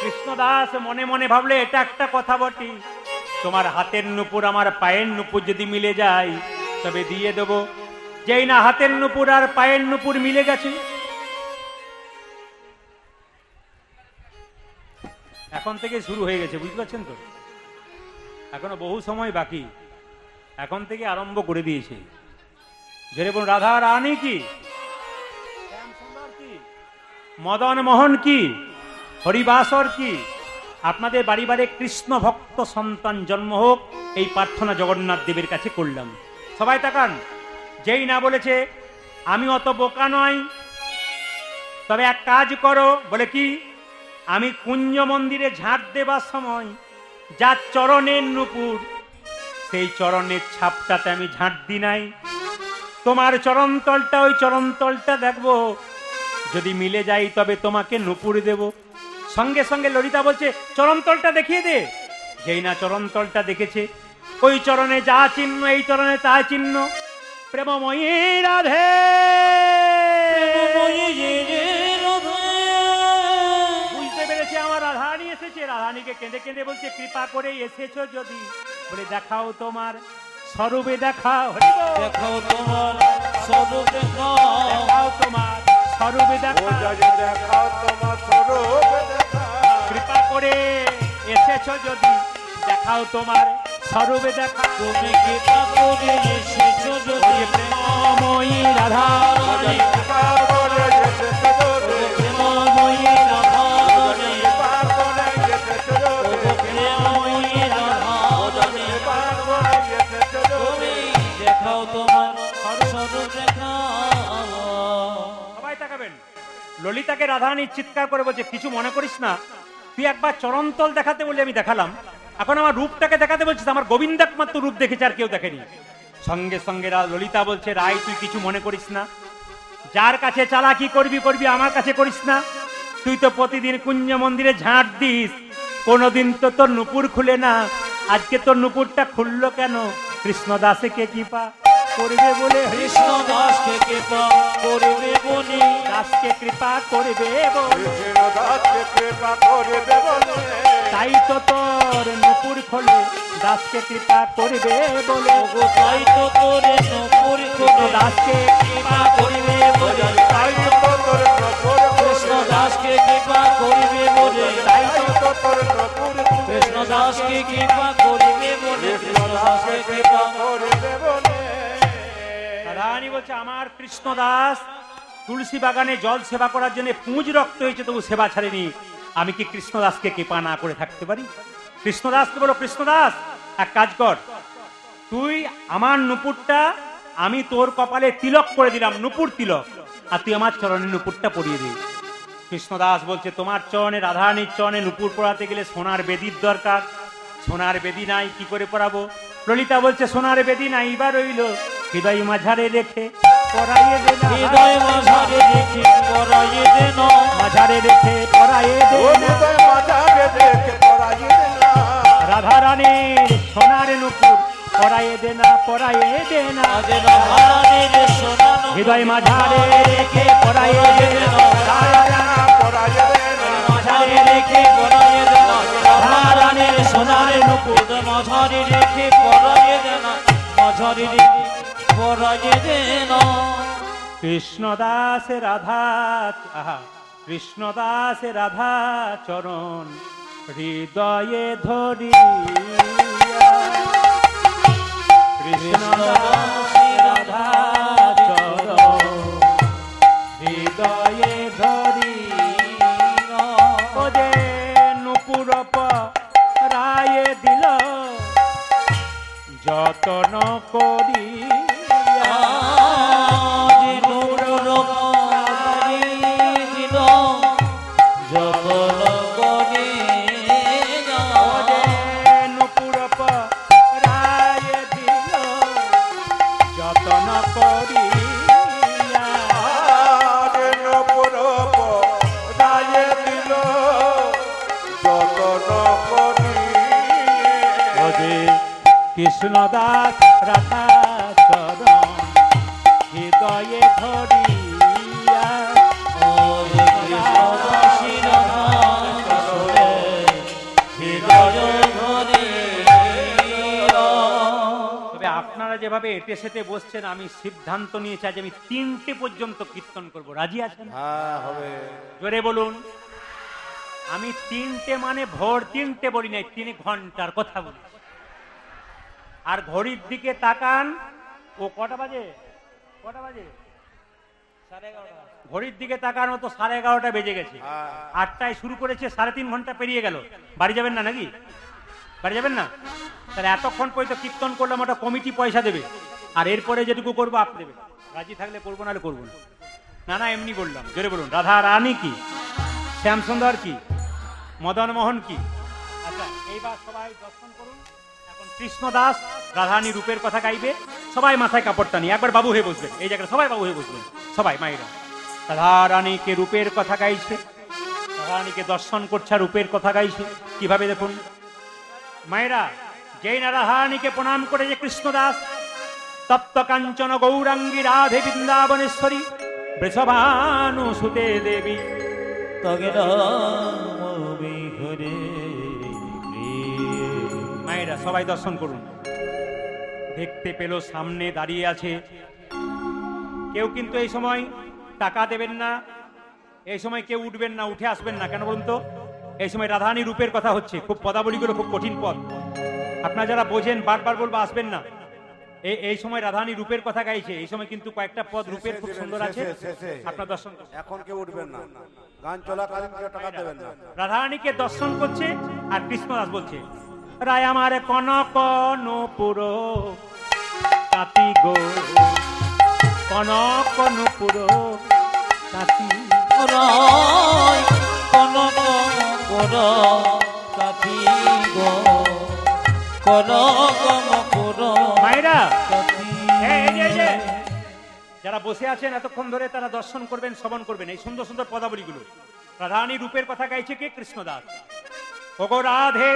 কৃষ্ণদাস মনে মনে ভাবলে এটা একটা কথা বটে, তোমার হাতের নুপুর আমার পায়ের নুপুর যদি মিলে যায় তবে দিয়ে দেবো। যেই না হাতের নুপুর আর পায়ের নুপুর মিলে গেছে, এখন থেকে শুরু হয়ে গেছে, বুঝতে পারছেন তো? এখনো বহু সময় বাকি, এখন থেকে আরম্ভ করে দিয়েছে। যেরকম রাধা রানী কি, মদন মোহন কি, হরিবাসর কি, আপনাদের বাড়ি বাড়ি কৃষ্ণ ভক্ত সন্তান জন্ম হোক, এই প্রার্থনা জগন্নাথ দেবের কাছে করলাম। সবাই তাকান। যেই না বলেছে আমি অত বোকা নয়, তবে এক কাজ করো। বলে কি? আমি কুঞ্জ মন্দিরে ঝাঁট দেবার সময় যার চরণের নুপুর, সেই চরণের ছাপটাতে আমি ঝাঁট দি নাই, তোমার চরণতলটা, ওই চরণতলটা দেখবো, যদি মিলে যাই তবে তোমাকে নুপুর দেব। সঙ্গে সঙ্গে ললিতা বলছে চরণতলটা দেখিয়ে দে। যেই না চরণতলটা দেখেছে, ওই চরণে যা চিহ্ন এই চরণে তা চিহ্ন। প্রেমময়ী রাধে, বুঝতে পেরেছে আমার রাধারানী এসেছে। রাধারানীকে কেঁদে কেঁদে বলছে কৃপা করে এসেছো যদি, বলে দেখাও তোমার স্বরূপে, দেখাও দেখাও তোমার স্বরূপ, দেখাও তোমার স্বরূপে, দেখাও তোমার স্বরূপ দেখাও। কৃপা করে এসেছো যদি, দেখাও তোমার স্বরূপে, দেখা। তুমি কৃপা করে এসেছো যদি, প্রেমময়ী রাধারানী, কৃপা করে এসেছো যদি, প্রেমময়ী রাধারানী, কৃপা করে এসেছো যদি, প্রেমময়ী রাধারানী, কৃপা করে এসেছো যদি, তুমি দেখাও তোমার স্বরূপ, দেখাও। সবাই তাকাবেন। ললিতাকে রাধারানী চিৎকার করে বলছে কিছু মনে করিস না, তুই একবার চরণতল দেখাতে বলে আমি দেখালাম, এখন আমার রূপটাকে দেখাতে বলছিস। আমার গোবিন্দ একমাত্র রূপ দেখেছে, আর কেউ দেখেনি। সঙ্গে সঙ্গে ললিতা বলছে রাই তুই কিছু মনে করিস না, যার কাছে চালাকি করবি করবি, আমার কাছে করিস না। তুই তো প্রতিদিন কুঞ্জ মন্দিরে ঝাঁট দিস, কোনোদিন তো তোর নুপুর খুলে না, আজকে তোর নুপুরটা খুললো কেন? কৃষ্ণদাসে কে কৃপা করবে বলে, কৃষ্ণ দাসকে কৃপা করবে বলে, দাসকে কৃপা করবে বলে, কৃষ্ণ দাসকে কৃপা করবে বলে, তাই তো তোর নুপুর খোলে, দাসকে কৃপা করবে বলে। ওগো তাই তো তোরে নপুর খোলে, দাসকে কৃপা করবে বলে, তাই তো তোর নপুর কৃষ্ণ দাসকে কৃপা করবে বলে, তাই তো তো তোর নপুর কৃষ্ণ দাসকে কৃপা করবে বলে, কৃষ্ণ দাসকে কৃপা করবে বলে। রাধারানী বলছে আমার কৃষ্ণদাস তুলসী বাগানে জল সেবা করার জন্য পুঁজ রক্ত হয়েছে, তবু সেবা ছাড়েনি। আমি কি কৃষ্ণদাসকে কৃপা না করে থাকতে পারি? কৃষ্ণদাসকে বলো কৃষ্ণদাস এক কাজ কর, তুই আমার নুপুরটা আমি তোর কপালে তিলক করে দিলাম, নুপুর তিলক, আর তুই আমার চরণে নুপুরটা পরিয়ে দে। কৃষ্ণদাস বলছে তোমার চরণে, রাধারানীর চরণে নুপুর পরাতে গেলে সোনার বেদির দরকার, সোনার বেদি নাই, কি করে পরাবো? ললিতা বলছে সোনার বেদি নাই, এবার রইল হৃদয় মাঝারে রেখে পরাইয়ে দে না, হৃদয় মাঝারে রেখে পরাইয়ে দে না, মাঝারে রেখে পরাইয়ে দে ও না। হৃদয় মাঝারে রেখে পরাইয়ে দে না। রাধারানীর সোনার নুপুর পরাইয়ে দে না, পরাইয়ে দে না। আজ রাধারানীর সোনানো হৃদয় মাঝারে রেখে পরাইয়ে দে না, পরাইয়ে দে না। মাঝারে রেখে পরাইয়ে দে না, রাধারানীর সোনার নুপুর মাঝারে রেখে পরাইয়ে দে না, মাঝারে রেখে পরাইয়ে দে না। কৃষ্ণদাস রাধা, আহা, কৃষ্ণদাস রাধা চরণ হৃদয়ে ধরিয়া, কৃষ্ণদাস রাধা চরণ হৃদয়ে ধরিয়া, ও যে নুপুর রায়ে দিল যতন করিয়া, যে নুপুর পরাইয়ে দিল যতন করিয়া, করিয়া আরে নপরপ রায়ে দিল যতন করি ওরে কৃষ্ণ দাস রাধা চরণ হৃদয়ে ধরিয়া ওরে কৃষ্ণ দাসী রাধা চরণে হৃদয় ধরিয়া। তবে আপনারা যেভাবে এটে সেটে বসছেন, আমি সিদ্ধান্ত নিয়েছি আজ আমি 3টে পর্যন্ত কীর্তন করব। রাজি আছেন? হ্যাঁ হবে জোরে বলুন। আমি 3টে মানে ভোর 3টে বলি নাই, 3 ঘন্টার কথা বলি। আর ঘড়ির দিকে তাকান, ও কটা বাজে? কটা বাজে? ঘড়ির দিকে তাকান, ও তো 11:30 বেজে গেছে। 8টায় শুরু করেছে, 3.5 ঘন্টা পেরিয়ে গেল। বাড়ি যাবেন না নাকি? বাড়ি যাবেন না? তাহলে এতক্ষণ পর্যন্ত কীর্তন করলাম, ওটা কমিটি পয়সা দেবে। আর এরপরে যেটুকু করবো আপনি দেবেন। রাজি থাকলে করবো, নাহলে করবো না। না না, এমনি বললাম। জোরে বলুন। রাধা রানী কি, শ্যামসুন্দর কি, মদন মোহন কি। আচ্ছা, এইবার সবাই দর্শন করুন। এখন কৃষ্ণ দাস রাধারানী রূপের কথা গাইবে। সবাই মাথায় কাপড়টা নিয়ে একবার বাবু হয়ে বসবেন। এই জায়গায় সবাই বাবু হয়ে বসবেন। সবাই মায়েরা রাধারানীকে রূপের কথা গাইছে, রাধারানীকে দর্শন করছে, রূপের কথা গাইছে। কিভাবে দেখুন মায়েরা। যেই না রাধারানীকে প্রণাম করে যে কৃষ্ণদাস তপ্ত কাঞ্চন গৌরাঙ্গী রাধে বৃন্দাবনেশ্বরী বৃষভানু সুতে দেবী তগে রাম বিহরে মায়েরা সবাই দর্শন করুন। দেখতে পেল সামনে দাঁড়িয়ে আছে। কেউ কিন্তু এই সময় টাকা দেবেন না, এই সময় কেউ উঠবেন না, উঠে আসবেন না। কেন বলুন তো? এই সময় রাধারানী রূপের কথা হচ্ছে। খুব পদাবলীগুলো খুব কঠিন পদ, আপনারা যারা বোঝেন বারবার বলবো, আসবেন না। এই সময় রাধারানী রূপের কথা গাইছে। এই সময় কিন্তু কয়েকটা পদ রূপের খুব সুন্দর আছে, আপনার দর্শন করুন। এখন কেউ উঠবেন না, গান চলাকালীন কেউ টাকা দেবেন না। রাধারানীকে দর্শন করছে আর কৃষ্ণদাস বলছে, রায় আমার কনক নূপুর তাঁতি গো, কনক নূপুর তাঁতি রায় কনক কর কাঠি গো কনক মকুর মায়েরা কাঠি। এই যে যারা বসে আছেন এতক্ষণ ধরে, তারা দর্শন করবেন, শ্রবণ করবেন এই সুন্দর সুন্দর পদাবলীগুলো। রাধারানী রূপের কথা গাইছে কে? কৃষ্ণদাস। ওগো রাধে,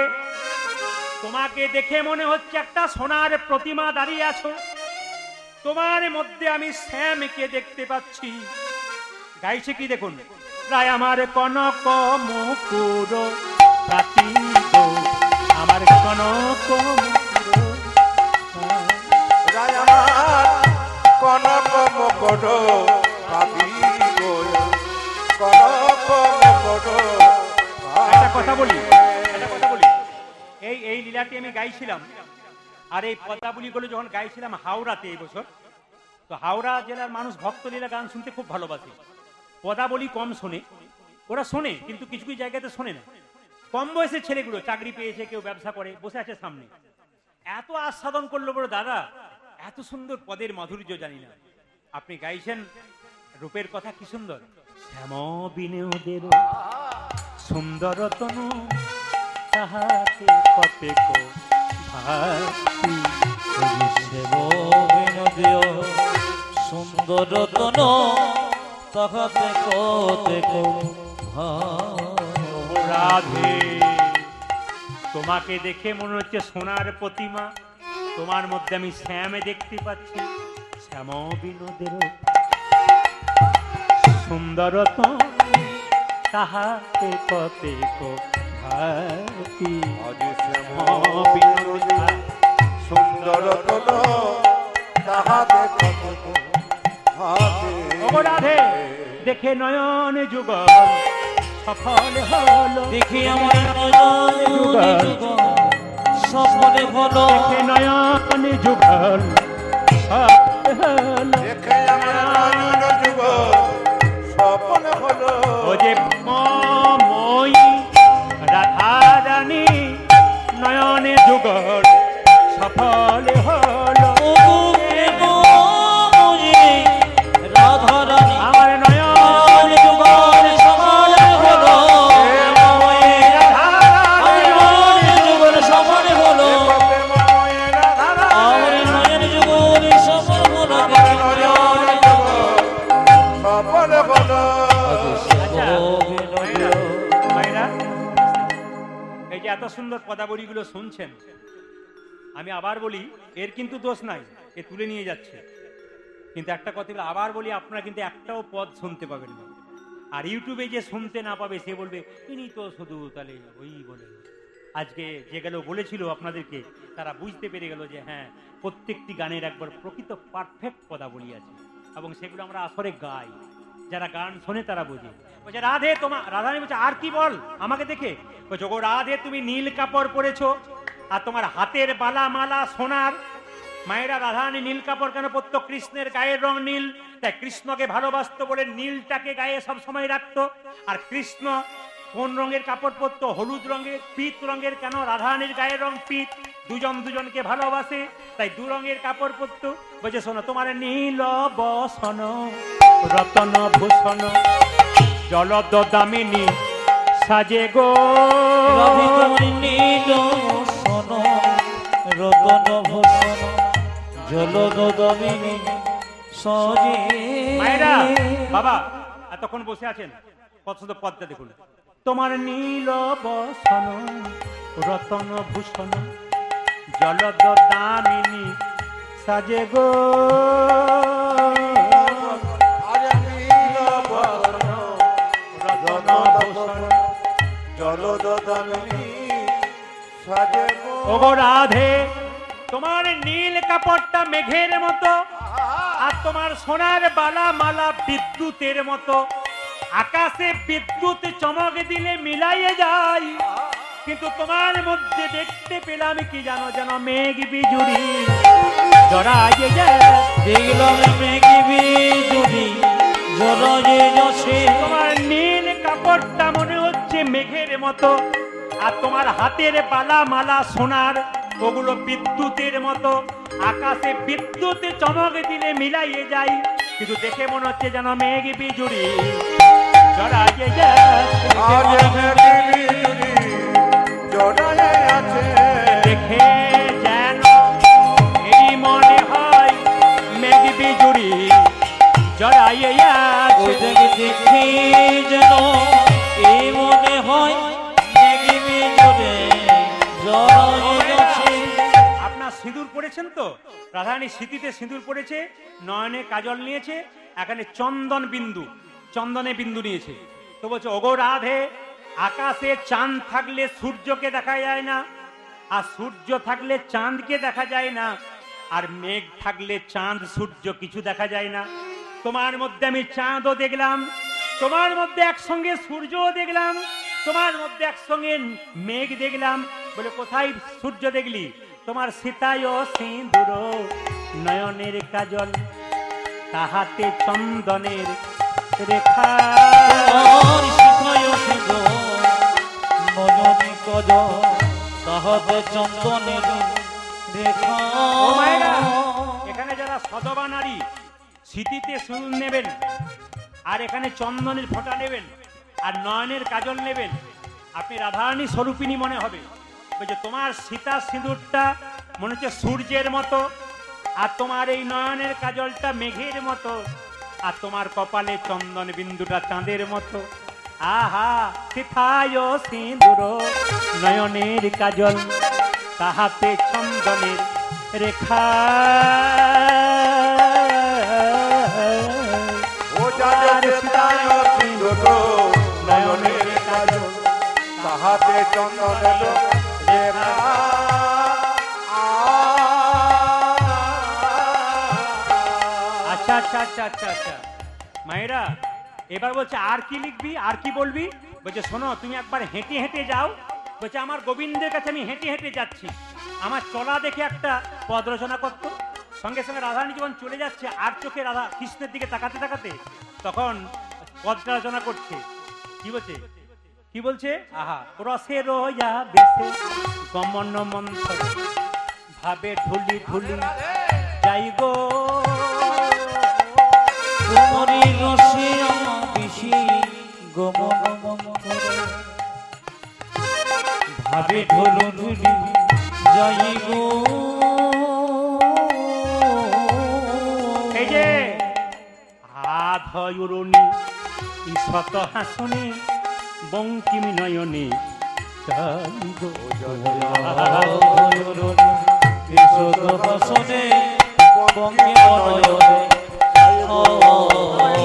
তোমাকে দেখে মনে হচ্ছে একটা সোনার প্রতিমা দাঁড়িয়ে আছো। তোমার মধ্যে আমি শ্যামকে দেখতে পাচ্ছি। গাইছে কি দেখুন, রায় আমার কনক মুকুর রাতি গো, আমার কনক মুকুর। রায় আমার কনক মকর পাবি গো, কনক মকর। একটা কথা বলি, একটা কথা বলি। এই লীলাটি আমি গাইছিলাম, আর এই পদাবলীগুলো যখন গাইছিলাম হাওড়াতে এই বছর, তো হাওড়া জেলার মানুষ ভক্তলীলা গান শুনতে খুব ভালোবাসে। পদাবলী কম শোনে, ওরা শোনে কিন্তু কিছু কিছু জায়গাতে শোনে না। কম বয়সের ছেলেগুলো চাকরি পেয়েছে, কেউ ব্যবসা করে, বসে আছে সামনে, এত আস্বাদন করলো বড় দাদা, এত সুন্দর পদের মাধুর্য জানি না। আপনি গাইছেন রূপের কথা, কি সুন্দর। শ্যাম বিনোদের সুন্দর তনু তাহাতে কতেক ভাতি সেব বিনোদীয় সুন্দর তন তাহাতে কতেক রাধে, তোমাকে দেখে মনে হচ্ছে সোনার প্রতিমা। তোমার মধ্যে আমি শ্যামে দেখতে পাচ্ছি। শ্যাম বিনোদের সুন্দর তাহাতে কতেক ভাতি আজি শ্যাম বিনোদী সুন্দর তন তাহাতে কতক ভাতি। ওগো রাধে, দেখে নয়ন যুগল সফল হলো। দেখি আমার নয়ন যুগল সফলে হলো। দেখে নয়ন যুগল সফল হলো। দেখে আমার নয়ন যুগ স্বপ্ন হলো। ও যে মই রাধারানী নয়নে যুগল সফল হলো। রাধারানী আমার নয়ন যুগল সফল হলো। যুগল সফল হলো। প্রেমময় রাধারানী আমার নয়ন যুগল সফল হলো। আমার সুন্দর পদাবলীগুলো শুনছেন, আমি আবার বলি এর কিন্তু দোষ নাই, এ তুলে নিয়ে যাচ্ছে। কিন্তু একটা কথা বলে আবার বলি, আপনারা কিন্তু একটাও পদ শুনতে পাবেন না। আর ইউটিউবে যে শুনতে না পাবে সে বলবে ইনি তো শুধু তাহলে ওই বলে। আজকে যেগুলো বলেছিল আপনাদেরকে, তারা বুঝতে পেরে গেল যে হ্যাঁ, প্রত্যেকটি গানের একবার প্রকৃত পারফেক্ট পদাবলী আছে, এবং সেগুলো আমরা আসরে গাই। যারা গান শোনে তারা বোঝে। বলছে রাধে, তোমার রাধারানী বলছে আর কি বল আমাকে দেখে। বলছে গো রাধে, তুমি নীল কাপড় পরেছো আর তোমার হাতের বালা মালা সোনার। মায়েরা রাধারানী নীল কাপড় কেন পরতো? কৃষ্ণের গায়ের রং নীল, তাই কৃষ্ণকে ভালোবাসতো বলে নীলটাকে গায়ে সব সময় রাখতো। আর কৃষ্ণ কোন রঙের কাপড় পরতো? হলুদ রঙের, পিত রঙের। কেন? রাধারানীর গায়ের রং পিত, দুজন দুজনকে ভালোবাসে, তাই দু রঙের কাপড় পরতো। বলছে শোনো, তোমার নীল বসন রতন ভূষণ জলদ দামিনী সাজে গো। রাধে তোমার নীল বসন রতন ভূষণ জলদ দামিনী সাজে। মায়েরা, বাবা এতক্ষণ বসে আছেন, কত সুন্দর পদটা দেখুন। তোমার নীল বসন রতন ভূষণ জলদ দামিনী সাজে গো। আরে নীল বসন রতন ভূষণ জলদামিনী সাজে গো। ওগো রাধে, তোমার নীল কাপড়টা মেঘের মতো, আর তোমার সোনার বালা মালা বিদ্যুতের মতো। আকাশে বিদ্যুৎ চমক দিলে মিলাইয়ে যায়, কিন্তু তোমার মধ্যে দেখতে পেলাম কি জানো? যেন মেঘ বিজুড়ি জড়াইয়ে যায়। দেখলাম মেঘে বিজুড়ি জড়াইয়ে যাচ্ছে। তোমার নীল কাপড়টা মনে হচ্ছে মেঘের মতো, আর তোমার হাতের বালা মালা সোনার, ওগুলো বিদ্যুতের মতো। আকাশে বিদ্যুৎ চমক দিলে মিলাইয়ে যায়, কিন্তু দেখে মনে হচ্ছে যেন মেঘ বিজুড়ি জড়াইয়ে যাচ্ছে। আরে মেঘে বিজুড়ি জড়ায়ে আছে। দেখে যেন এই মনে হয় মেঘ বিজুড়ি জড়াইয়ে ওই আছে। জায়গায় দেখে যেন এই মনে হয় মেঘে বিজুড়ি জড়াইয়ে যাচ্ছে। আপনার সিঁদুর পড়েছেন তো? রাধারানী স্মৃতিতে সিঁদুর পড়েছে, নয়নে কাজল নিয়েছে, এখানে চন্দন বিন্দু, চন্দনে বিন্দু নিয়েছে। তো বলছে ওগো রাধে, আকাশে চাঁদ থাকলে সূর্যকে দেখা যায় না, আর সূর্য থাকলে চাঁদকে দেখা যায় না, আর মেঘ থাকলে চাঁদ সূর্য কিছু দেখা যায় না। তোমার মধ্যে আমি চাঁদও দেখলাম, তোমার মধ্যে একসঙ্গে সূর্যও দেখলাম, তোমার মধ্যে একসঙ্গে মেঘ দেখলাম। বলে কোথায় সূর্য দেখলি? তোমার সীতায় সিঁদুর নয়নের কাজল, তাহাতে চন্দনের রেখা। তোমার শিখায় সিঁদুর নয়নে কাজল, তাহাতে চন্দনের রেখা। ও মায়েরা, এখানে যারা সধবা নারী স্মৃতিতে সিঁদুর নেবেন, আর এখানে চন্দনের ফোঁটা নেবেন, আর নয়নের কাজল নেবেন, আপনি রাধারানী স্বরূপিণী মনে হবে। বলছে তোমার সীতা সিঁদুরটা মনে হচ্ছে সূর্যের মতো, আর তোমার এই নয়নের কাজলটা মেঘের মতো, আর তোমার কপালে চন্দন বিন্দুটা চাঁদের মতো। আহা, সীতায় সিঁদুর নয়নের কাজল, তাহাতে চন্দনের রেখা। ও যাদের সীতায় সিঁদুর নয়নের কাজল, তাহাতে চন্দনের রেখা। আচ্ছা আচ্ছা আচ্ছা আচ্ছা আচ্ছা মায়েরা, এবার বলছে আর কি লিখবি, আর কি বলবি? বলছে শোনো, তুমি একবার হেঁটে হেঁটে যাও। বলছে আমার গোবিন্দের কাছে আমি হেঁটে হেঁটে যাচ্ছি, আমার চলা দেখে একটা পদ রচনা করতো। সঙ্গে সঙ্গে রাধারানী যখন চলে যাচ্ছে, আর চোখে রাধা কৃষ্ণের দিকে তাকাতে তাকাতে তখন পদটা রচনা করছে। কি বলছে? কি বলছে? আহা, রসে রয়া বেশে গমন মন্থর, ভাবে ঢুলি ঢুলি যাই গো। তোমারি রসে বেশি গমন করে, ভাবে ঢোল ঢুলি যাই গো। এই যে আধয়ুরণী ঈশত হাসনে বঙ্কিম নয়নে চাই গো বসনে বঙ্গে বনয়নে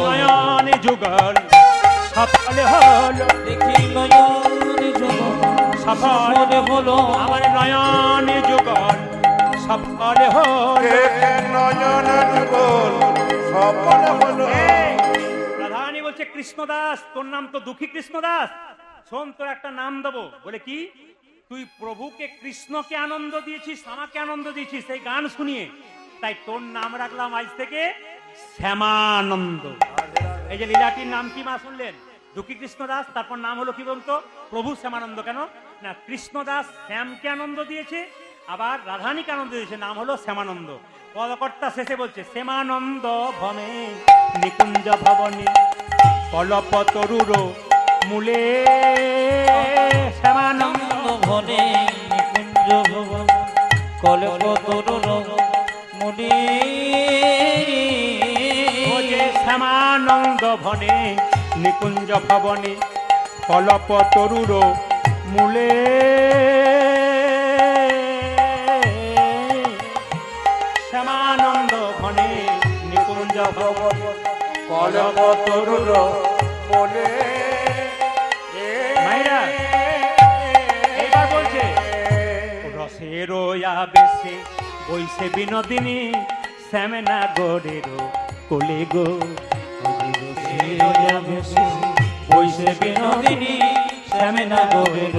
নয়নে যুগল সফল হলো দেখি নয়নে যুগল সফল হলো আমার নয়নে যুগল সফল হলো দেখে নয়ন যুগল সফল হলো। রাধারানী বলছে কৃষ্ণদাস, তোর নাম তো দুঃখী কৃষ্ণদাস, শোন তোর একটা নাম দেবো। বলে কি? তুই প্রভুকে কৃষ্ণকে আনন্দ দিয়েছিস, আমাকে আনন্দ দিয়েছিস এই গান শুনিয়ে, তাই তোর নাম রাখলাম আজ থেকে শ্যামানন্দ। এই যে লীলাটির নাম কি মা শুনলেন? দুঃখী কৃষ্ণদাস, তারপর নাম হলো কি বলতো? প্রভু শ্যামানন্দ। কেন না? কৃষ্ণদাস শ্যামকে আনন্দ দিয়েছে, আবার রাধানীকে আনন্দ দিয়েছে, নাম হলো শ্যামানন্দ। পদকর্তা শেষে বলছে শ্যামানন্দ ভমে নিকুঞ্জ ভবনে কলপতরুর মূলে শ্যামানন্দ ভনে নিকুঞ্জ ভবন কল্পতরুর মুনি ভোজে শ্যামানন্দ ভনে নিকুঞ্জ ভবনে কলপতরুর মূলে শ্যামানন্দ ভনে নিকুঞ্জ ভবন কলপতরুর মনে মাইরা এইবার বলছে রসের বেশে বইছে বিনোদিনী শ্যামেনা গোরের কোলে গো বৈশে বিনোদিনী শ্যামেনা গোরের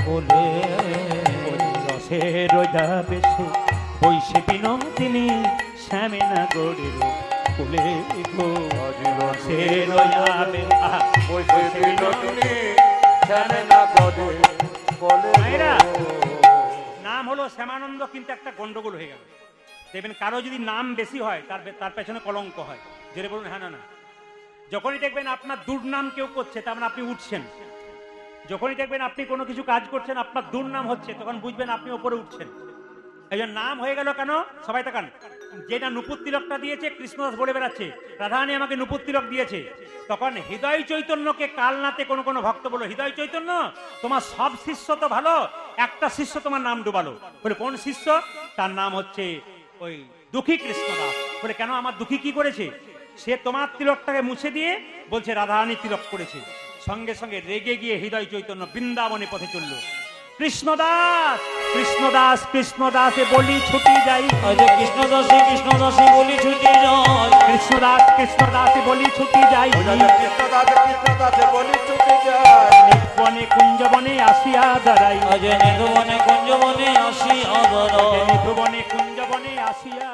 কোলে রসের বেশে বইছে বিনোদিনী শ্যামেনা গোরের কোলে গো রসের বসে বিনোদিনী জানে না কদে বলে মায়েরা, নাম হলো শ্যামানন্দ, কিন্তু একটা গন্ডগোল হয়ে গেল। দেখবেন কারো যদি নাম বেশি হয় তার পেছনে কলঙ্ক হয়। জেনে বলুন হ্যাঁ না না। যখনই দেখবেন আপনার দুর্নাম কেউ করছে, তার মানে আপনি উঠছেন। যখনই দেখবেন আপনি কোনো কিছু কাজ করছেন আপনার দুর্নাম হচ্ছে, তখন বুঝবেন আপনি ওপরে উঠছেন। এই জন্য নাম হয়ে গেল কেন? সবাই তাকান। যেটা নুপুর তিলকটা দিয়েছে কৃষ্ণদাস বলে বেড়াচ্ছে রাধারানী আমাকে নুপুর তিলক দিয়েছে, তখন হৃদয় চৈতন্যকে কালনাতে কোনো কোনো ভক্ত বলো, হৃদয় চৈতন্য তোমার সব শিষ্য তো ভালো, একটা শিষ্য তোমার নাম ডুবালো। বলে কোন শিষ্য? তার নাম হচ্ছে ওই দুঃখী কৃষ্ণদাস। বলে কেন? আমার দুঃখী কি করেছে? সে তোমার তিলকটাকে মুছে দিয়ে বলছে রাধারানী তিলক করেছে। সঙ্গে সঙ্গে রেগে গিয়ে হৃদয় চৈতন্য বৃন্দাবনে পথে চললো। কৃষ্ণদাস কৃষ্ণদাস কৃষ্ণদাসে বলি ছুটি যাই, কৃষ্ণদাসী কৃষ্ণদাসী বলি ছুটি যায়, কৃষ্ণদাস কৃষ্ণদাসে বলি ছুটি যাই, কৃষ্ণদাসে বলি ছুটি যায়, নিবনে কুঞ্জবনে আসিয়া দাঁড়াই, আজ নিধুবনে কুঞ্জবনে আসি আদর, নিধুবনে কুঞ্জবনে আসিয়া